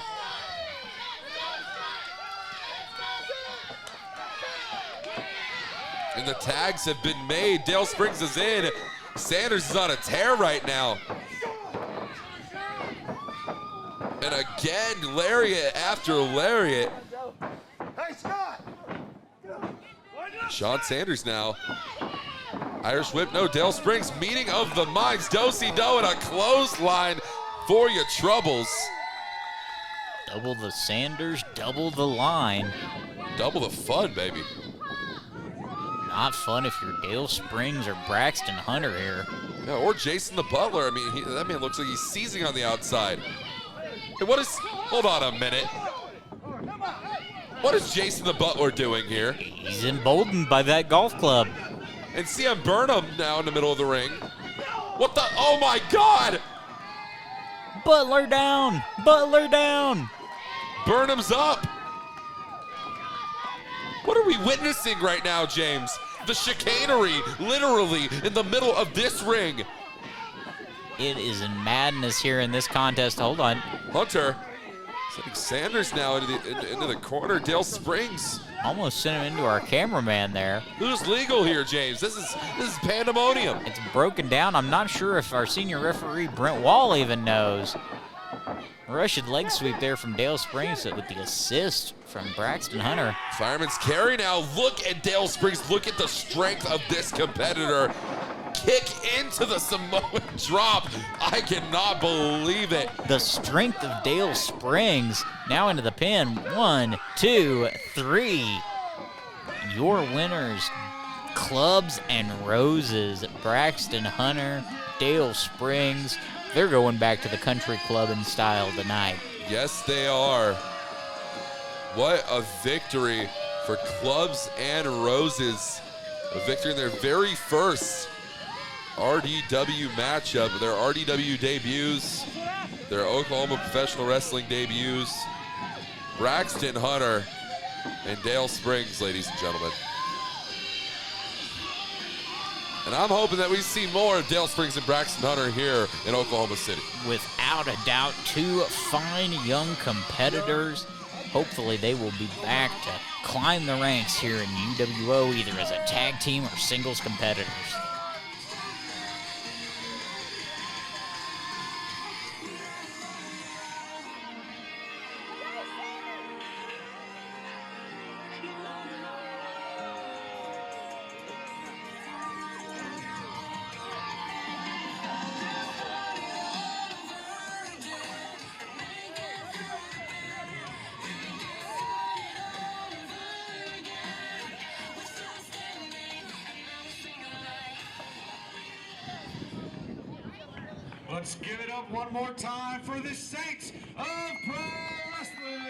[SPEAKER 1] And the tags have been made. Dale Springs is in. Sanders is on a tear right now. And again, lariat after lariat.
[SPEAKER 3] Hey, Scott!
[SPEAKER 1] Sean Sanders now. Irish whip, no, Dale Springs, meeting of the minds. Do-si-do and a clothesline for your troubles.
[SPEAKER 2] Double the Sanders, double the line.
[SPEAKER 1] Double the fun, baby.
[SPEAKER 2] Not fun if you're Dale Springs or Braxton Hunter here.
[SPEAKER 1] Yeah, or Jason the Butler. I mean, that man looks like he's seizing on the outside. Hey, what is, hold on a minute. What is Jason the Butler doing here?
[SPEAKER 2] He's emboldened by that golf club.
[SPEAKER 1] And see him Burnham now in the middle of the ring. What the, oh my God!
[SPEAKER 2] Butler down, Butler down.
[SPEAKER 1] Burnham's up. What are we witnessing right now, James? The chicanery, literally, in the middle of this ring.
[SPEAKER 2] It is in madness here in this contest. Hold on.
[SPEAKER 1] Hunter sending Sanders now into the corner. Dale Springs.
[SPEAKER 2] Almost sent him into our cameraman there.
[SPEAKER 1] Who's legal here, James? This is pandemonium.
[SPEAKER 2] It's broken down. I'm not sure if our senior referee, Brent Wall, even knows. Russian leg sweep there from Dale Springs with the assist from Braxton Hunter.
[SPEAKER 1] Fireman's carry now. Look at Dale Springs. Look at the strength of this competitor. Kick into the Samoan drop. I cannot believe it.
[SPEAKER 2] The strength of Dale Springs. Now into the pin. 1, 2, 3. Your winners, Clubs and Roses. Braxton Hunter, Dale Springs. They're going back to the country club in style tonight.
[SPEAKER 1] Yes, they are. What a victory for Clubs and Roses. A victory in their very first RDW matchup, their RDW debuts, their Oklahoma Professional Wrestling debuts. Braxton Hunter and Dale Springs, ladies and gentlemen. And I'm hoping that we see more of Dale Springs and Braxton Hunter here in Oklahoma City.
[SPEAKER 2] Without a doubt, two fine young competitors. Hopefully they will be back to climb the ranks here in UWO, either as a tag team or singles competitors.
[SPEAKER 3] Let's give it up one more time for the Saints of Pro Wrestling.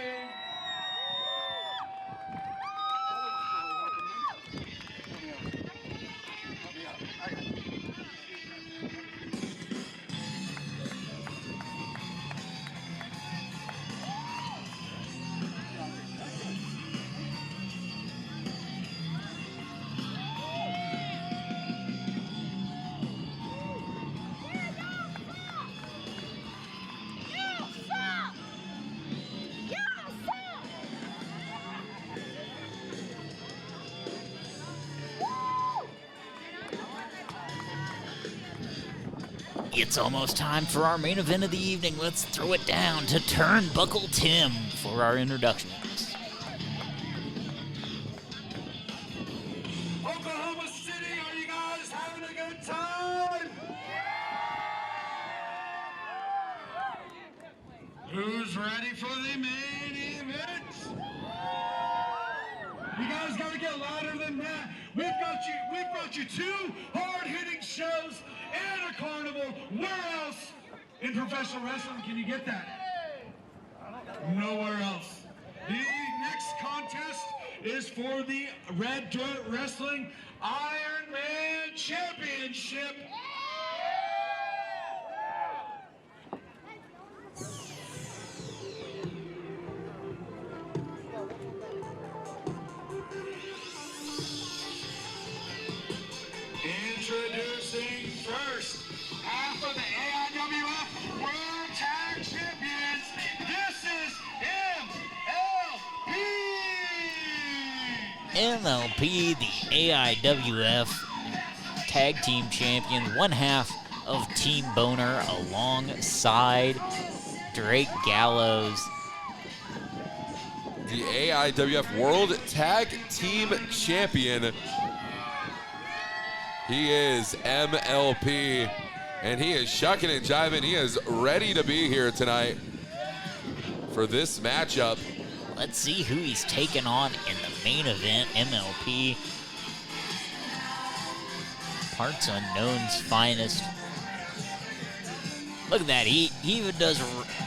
[SPEAKER 2] It's almost time for our main event of the evening. Let's throw it down to Turnbuckle Tim for our introductions.
[SPEAKER 3] Oklahoma City, are you guys having a good time? Who's ready for the main event? You guys gotta get louder than that. We've brought you two hard-hitting shows and a carnival. Where else in professional wrestling can you get that? Nowhere else. The next contest is for the Red Dirt Wrestling Iron Man Championship.
[SPEAKER 2] MLP, the AIWF Tag Team Champions, one half of Team Boner alongside Drake Gallows.
[SPEAKER 1] The AIWF World Tag Team Champion. He is MLP, and he is shucking and jiving. He is ready to be here tonight for this matchup.
[SPEAKER 2] Let's see who he's taking on in the main event. MLP, Parts Unknown's finest. Look at that, he even does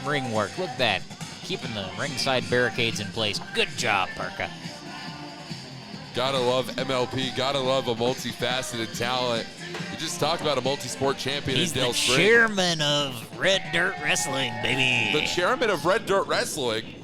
[SPEAKER 2] ring work. Look at that, keeping the ringside barricades in place. Good job, Parka.
[SPEAKER 1] Gotta love MLP, gotta love a multifaceted talent. We just talked about a multi-sport champion
[SPEAKER 2] He's
[SPEAKER 1] in Dale
[SPEAKER 2] the
[SPEAKER 1] Spring.
[SPEAKER 2] chairman of Red Dirt Wrestling, baby.
[SPEAKER 1] The chairman of Red Dirt Wrestling.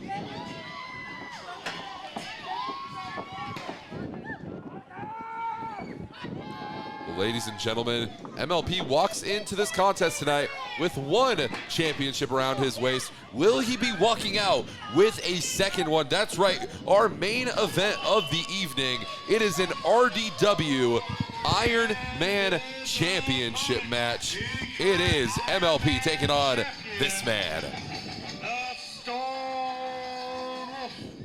[SPEAKER 1] Ladies and gentlemen, MLP walks into this contest tonight with one championship around his waist. Will he be walking out with a second one? That's right, our main event of the evening. It is an RDW Iron Man Championship match. It is MLP taking on this man.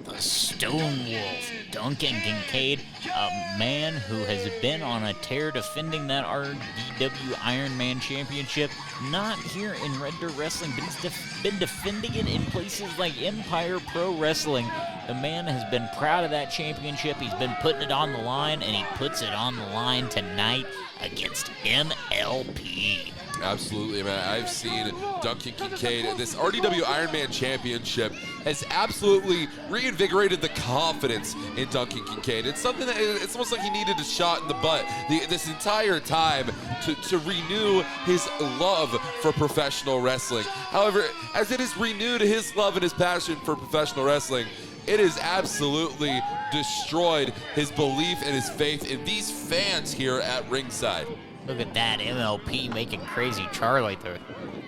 [SPEAKER 2] The Stone Wolf, Duncan Kincaid, a man who has been on a tear defending that RDW Iron Man Championship, not here in Red Dirt Wrestling, but he's been defending it in places like Empire Pro Wrestling. The man has been proud of that championship. He's been putting it on the line, and he puts it on the line tonight against MLP.
[SPEAKER 1] Absolutely, man. I've seen Duncan Kincaid. This RDW Iron Man Championship has absolutely reinvigorated the confidence in Duncan Kincaid. It's something that it's almost like he needed a shot in the butt this entire time to renew his love for professional wrestling. However, as it has renewed his love and his passion for professional wrestling, it has absolutely destroyed his belief and his faith in these fans here at ringside.
[SPEAKER 2] Look at that, MLP making Crazy Charlie the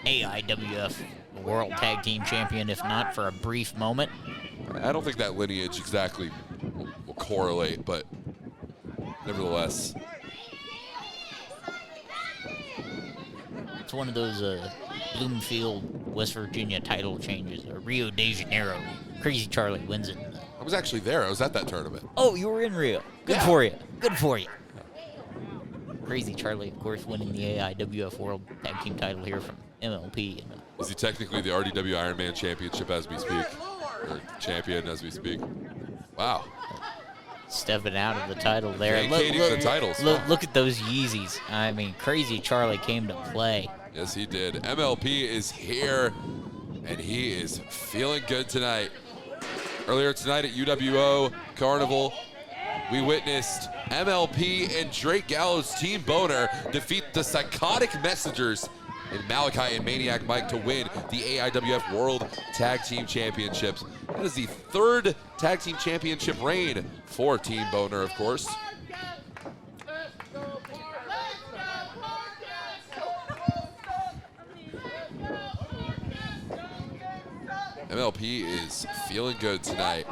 [SPEAKER 2] AIWF World Tag Team Champion, if not for a brief moment.
[SPEAKER 1] I don't think that lineage exactly will correlate, but nevertheless.
[SPEAKER 2] It's one of those Bloomfield, West Virginia title changes, or Rio de Janeiro. Crazy Charlie wins it.
[SPEAKER 1] I was actually there. I was at that tournament.
[SPEAKER 2] Oh, you were in Rio. Good for you. Good for you. Crazy Charlie, of course, winning the AIWF World Tag Team title here from MLP.
[SPEAKER 1] Is he technically the RDW Iron Man Championship as we speak? Or champion as we speak? Wow.
[SPEAKER 2] Stepping out of the title there.
[SPEAKER 1] Vacating the titles.
[SPEAKER 2] Look at those Yeezys. I mean, Crazy Charlie came to play.
[SPEAKER 1] Yes, he did. MLP is here, and he is feeling good tonight. Earlier tonight at UWO Carnival, we witnessed MLP and Drake Gallows' Team Boner defeat the Psychotic Messengers in Malachi and Maniac Mike to win the AIWF World Tag Team Championships. That is the third Tag Team Championship reign for Team Boner, of course. MLP is feeling good tonight.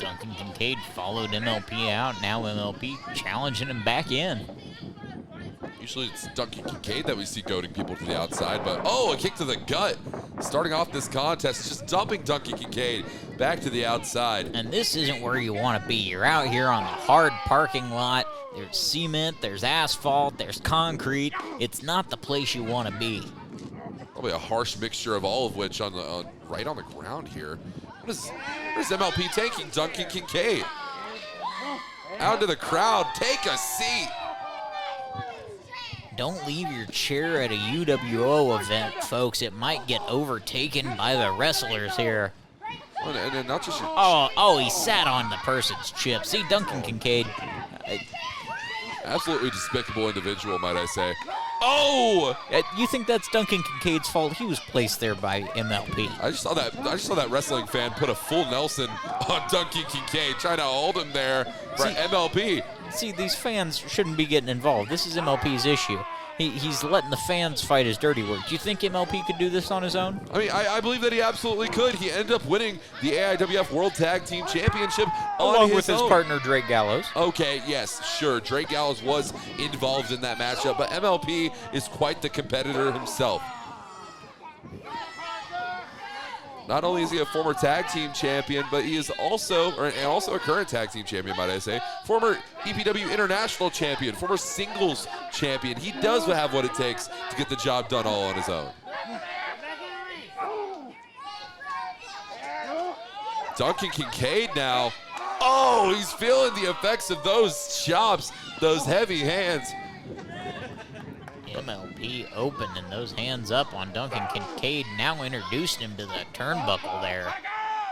[SPEAKER 2] Duncan Kincaid followed MLP out. Now MLP challenging him back in.
[SPEAKER 1] Usually it's Duncan Kincaid that we see goading people to the outside, but oh, a kick to the gut. Starting off this contest, just dumping Duncan Kincaid back to the outside.
[SPEAKER 2] And this isn't where you want to be. You're out here on the hard parking lot. There's cement, there's asphalt, there's concrete. It's not the place you want to be.
[SPEAKER 1] Probably a harsh mixture of all of which right on the ground here. What is MLP taking? Duncan Kincaid out to the crowd. Take a seat.
[SPEAKER 2] Don't leave your chair at a UWO event, folks. It might get overtaken by the wrestlers here.
[SPEAKER 1] And not just your
[SPEAKER 2] Oh, he sat on the person's chip. See, Duncan Kincaid.
[SPEAKER 1] Absolutely despicable individual, might I say. Oh!
[SPEAKER 2] You think that's Duncan Kincaid's fault? He was placed there by MLP.
[SPEAKER 1] I just saw that wrestling fan put a full Nelson on Duncan Kincaid, trying to hold him there for MLP.
[SPEAKER 2] See, these fans shouldn't be getting involved. This is MLP's issue. he's letting the fans fight his dirty work. Do you think MLP could do this on his own?
[SPEAKER 1] I mean, I believe that he absolutely could. He ended up winning the AIWF World Tag Team Championship
[SPEAKER 2] Along with his
[SPEAKER 1] own.
[SPEAKER 2] partner, Drake Gallows.
[SPEAKER 1] Okay, yes, sure. Drake Gallows was involved in that matchup, but MLP is quite the competitor himself. Not only is he a former tag team champion, but he is also a current tag team champion, might I say. Former EPW International champion, former singles champion. He does have what it takes to get the job done all on his own. Duncan Kincaid now. Oh, he's feeling the effects of those chops, those heavy hands.
[SPEAKER 2] MLP opening those hands up on Duncan Kincaid, now introduced him to the turnbuckle there.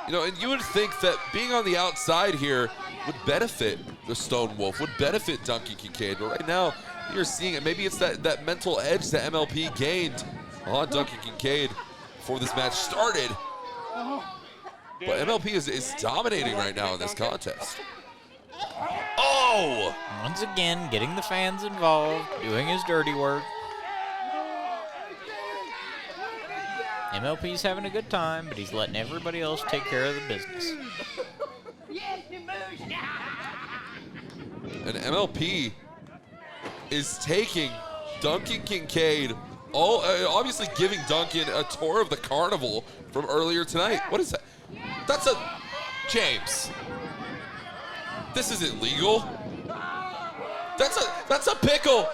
[SPEAKER 1] You know, and you would think that being on the outside here would benefit the Stone Wolf, would benefit Duncan Kincaid, but right now you're seeing it. Maybe it's that mental edge that MLP gained on Duncan Kincaid before this match started. But MLP is dominating right now in this contest. Oh!
[SPEAKER 2] Once again, getting the fans involved, doing his dirty work. MLP's having a good time, but he's letting everybody else take care of the business.
[SPEAKER 1] And MLP is taking Duncan Kincaid, obviously giving Duncan a tour of the Carnival from earlier tonight. What is that? That's a... James. This isn't legal. That's a pickle.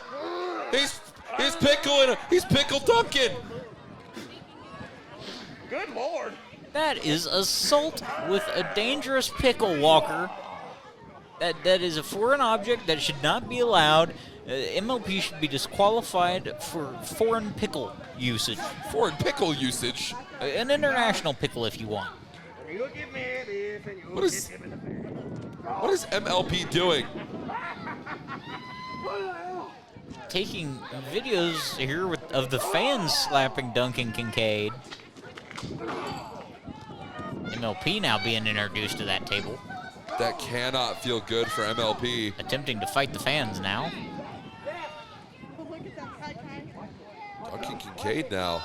[SPEAKER 1] He's pickle Duncan.
[SPEAKER 7] Good Lord.
[SPEAKER 2] That is assault with a dangerous pickle walker. That is a foreign object that should not be allowed. MLP should be disqualified for foreign pickle usage.
[SPEAKER 1] Foreign pickle usage?
[SPEAKER 2] An international pickle if you want.
[SPEAKER 1] What is MLP doing?
[SPEAKER 2] Taking videos here of the fans slapping Duncan Kincaid. MLP now being introduced to that table.
[SPEAKER 1] That cannot feel good for MLP.
[SPEAKER 2] Attempting to fight the fans now.
[SPEAKER 1] Duncan Kincaid now.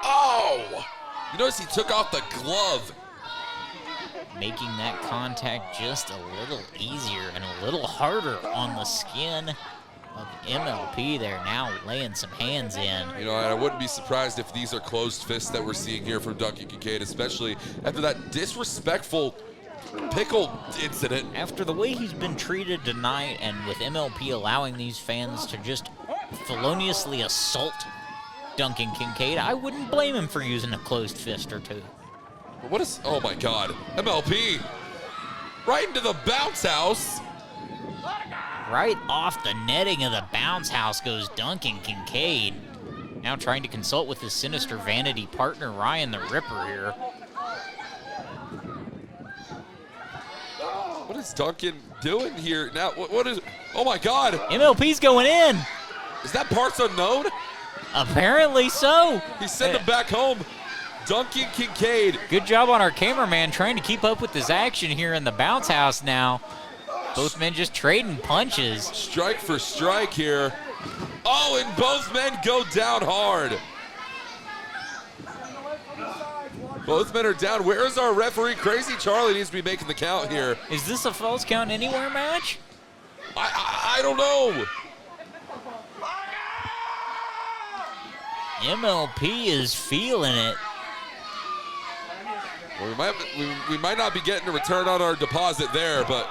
[SPEAKER 1] Oh! You notice he took off the glove.
[SPEAKER 2] Making that contact just a little easier and a little harder on the skin of MLP there, now laying some hands in.
[SPEAKER 1] You know, I wouldn't be surprised if these are closed fists that we're seeing here from Duncan Kincaid, especially after that disrespectful pickle incident.
[SPEAKER 2] After the way he's been treated tonight, and with MLP allowing these fans to just feloniously assault Duncan Kincaid, I wouldn't blame him for using a closed fist or two.
[SPEAKER 1] What is, oh my God, MLP, right into the bounce house.
[SPEAKER 2] Right off the netting of the bounce house goes Duncan Kincaid. Now trying to consult with his sinister vanity partner, Ryan the Ripper here.
[SPEAKER 1] What is Duncan doing here? Now, what is, oh my God.
[SPEAKER 2] MLP's going in.
[SPEAKER 1] Is that parts unknown?
[SPEAKER 2] Apparently so.
[SPEAKER 1] He sent him back home. Duncan Kincaid.
[SPEAKER 2] Good job on our cameraman trying to keep up with this action here in the bounce house now. Both men just trading punches.
[SPEAKER 1] Strike for strike here. Oh, and both men go down hard. Both men are down. Where is our referee? Crazy Charlie needs to be making the count here.
[SPEAKER 2] Is this a false count anywhere match?
[SPEAKER 1] I don't know.
[SPEAKER 2] MLP is feeling it.
[SPEAKER 1] Well, we might not be getting a return on our deposit there, but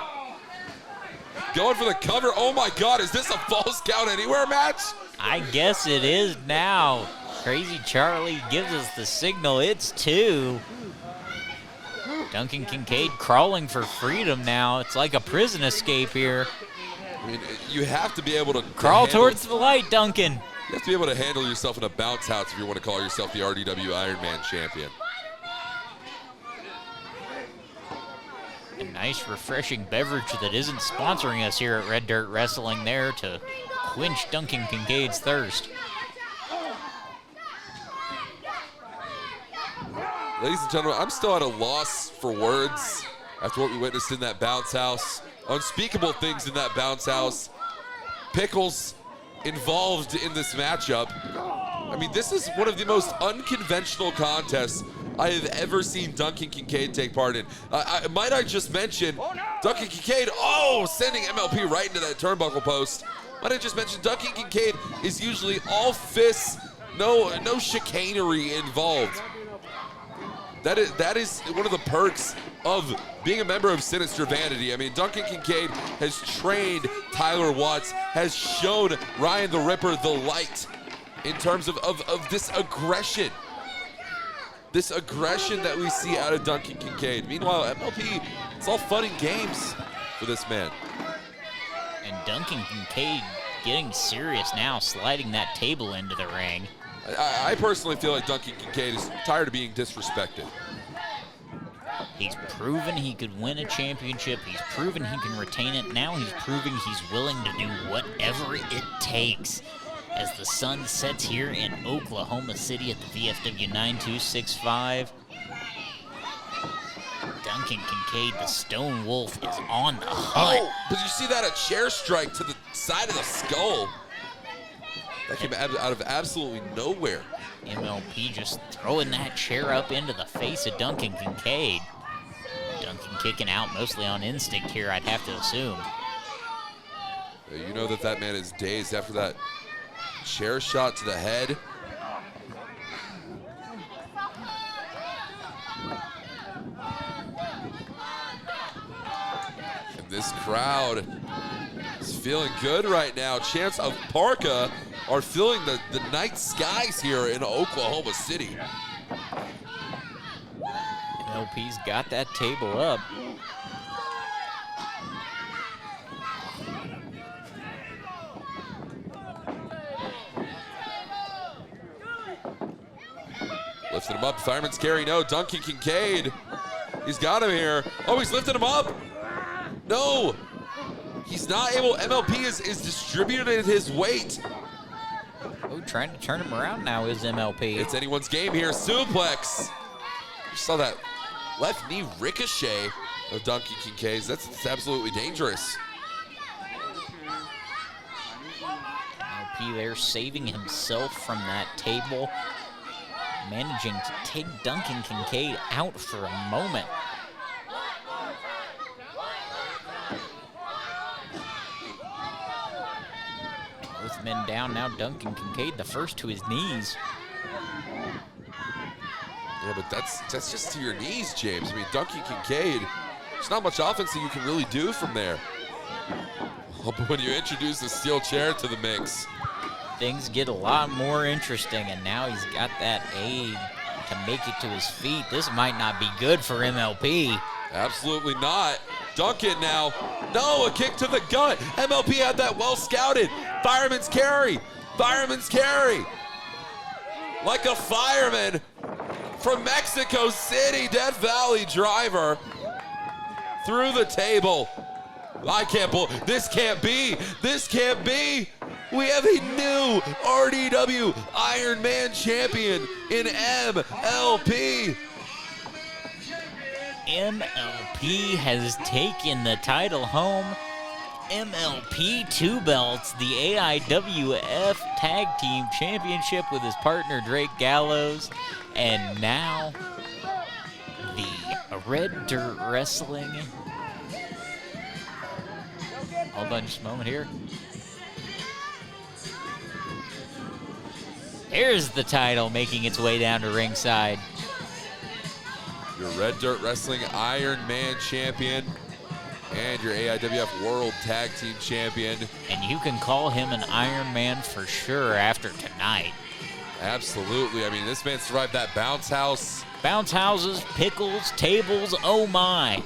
[SPEAKER 1] going for the cover. Oh my God, is this a false count anywhere match?
[SPEAKER 2] I guess it is now. Crazy Charlie gives us the signal. It's 2. Duncan Kincaid crawling for freedom now. It's like a prison escape here.
[SPEAKER 1] I mean, you have to be able to
[SPEAKER 2] crawl towards the light, Duncan.
[SPEAKER 1] You have to be able to handle yourself in a bounce house if you want to call yourself the RDW Iron Man champion.
[SPEAKER 2] A nice, refreshing beverage that isn't sponsoring us here at Red Dirt Wrestling there to quench Duncan Kincaid's thirst.
[SPEAKER 1] Ladies and gentlemen, I'm still at a loss for words after what we witnessed in that bounce house. Unspeakable things in that bounce house. Pickles involved in this matchup. I mean, this is one of the most unconventional contests I have ever seen Duncan Kincaid take part in. Might I just mention, Duncan Kincaid, sending MLP right into that turnbuckle post. Might I just mention, Duncan Kincaid is usually all fists, no chicanery involved. That is one of the perks of being a member of Sinister Vanity. I mean, Duncan Kincaid has trained Tyler Watts, has shown Ryan the Ripper the light in terms of this aggression. This aggression that we see out of Duncan Kincaid. Meanwhile, MLP, it's all fun and games for this man.
[SPEAKER 2] And Duncan Kincaid getting serious now, sliding that table into the ring.
[SPEAKER 1] I personally feel like Duncan Kincaid is tired of being disrespected.
[SPEAKER 2] He's proven he could win a championship. He's proven he can retain it. Now he's proving he's willing to do whatever it takes. As the sun sets here in Oklahoma City at the VFW 9265. Duncan Kincaid, the Stone Wolf, is on the hunt.
[SPEAKER 1] Oh, but you see that a chair strike to the side of the skull? That came out of absolutely nowhere.
[SPEAKER 2] MLP just throwing that chair up into the face of Duncan Kincaid. Duncan kicking out mostly on instinct here, I'd have to assume.
[SPEAKER 1] You know that man is dazed after that chair shot to the head. And this crowd is feeling good right now. Champs of Parka are filling the night skies here in Oklahoma City.
[SPEAKER 2] MLP's got that table up.
[SPEAKER 1] Lifted him up, fireman's carry, no. Duncan Kincaid, he's got him here. Oh, he's lifted him up. No, he's not able. MLP is distributed his weight.
[SPEAKER 2] Oh, trying to turn him around now is MLP.
[SPEAKER 1] It's anyone's game here. Suplex. You saw that left knee ricochet of Duncan Kincaid's. That's absolutely dangerous.
[SPEAKER 2] MLP there saving himself from that table. Managing to take Duncan Kincaid out for a moment. Both men down now. Duncan Kincaid, the first to his knees.
[SPEAKER 1] Yeah, but that's just to your knees, James. I mean, Duncan Kincaid, there's not much offense that you can really do from there. But when you introduce the steel chair to the mix,
[SPEAKER 2] things get a lot more interesting, and now he's got that aid to make it to his feet. This might not be good for MLP.
[SPEAKER 1] Absolutely not. Duncan now. No, a kick to the gut. MLP had that well scouted. Fireman's carry. Fireman's carry. Like a fireman from Mexico City. Death Valley driver through the table. I can't believe this. Can't be. This can't be. We have a new RDW Iron Man champion in MLP.
[SPEAKER 2] MLP has taken the title home. MLP 2 belts, the AIWF Tag Team Championship with his partner Drake Gallows. And now the Red Dirt Wrestling. Hold on just a moment here. Here's the title making its way down to ringside.
[SPEAKER 1] Your Red Dirt Wrestling Iron Man champion and your AIWF World Tag Team champion.
[SPEAKER 2] And you can call him an Iron Man for sure after tonight.
[SPEAKER 1] Absolutely. I mean, this man survived that bounce house.
[SPEAKER 2] Bounce houses, pickles, tables, oh my.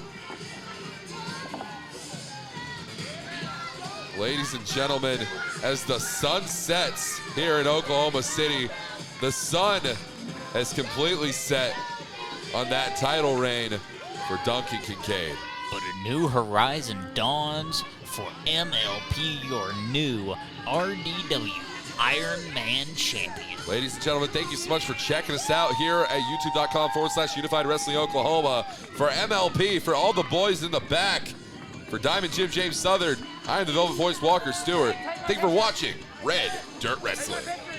[SPEAKER 1] Ladies and gentlemen, as the sun sets here in Oklahoma City, the sun has completely set on that title reign for Duncan Kincaid.
[SPEAKER 2] But a new horizon dawns for MLP, your new RDW Iron Man champion.
[SPEAKER 1] Ladies and gentlemen, thank you so much for checking us out here at youtube.com/Unified Wrestling Oklahoma. For MLP, for all the boys in the back, for Diamond Jim James Southern, I am the Velvet Voice Walker Stewart. Thank you for watching Red Dirt Wrestling.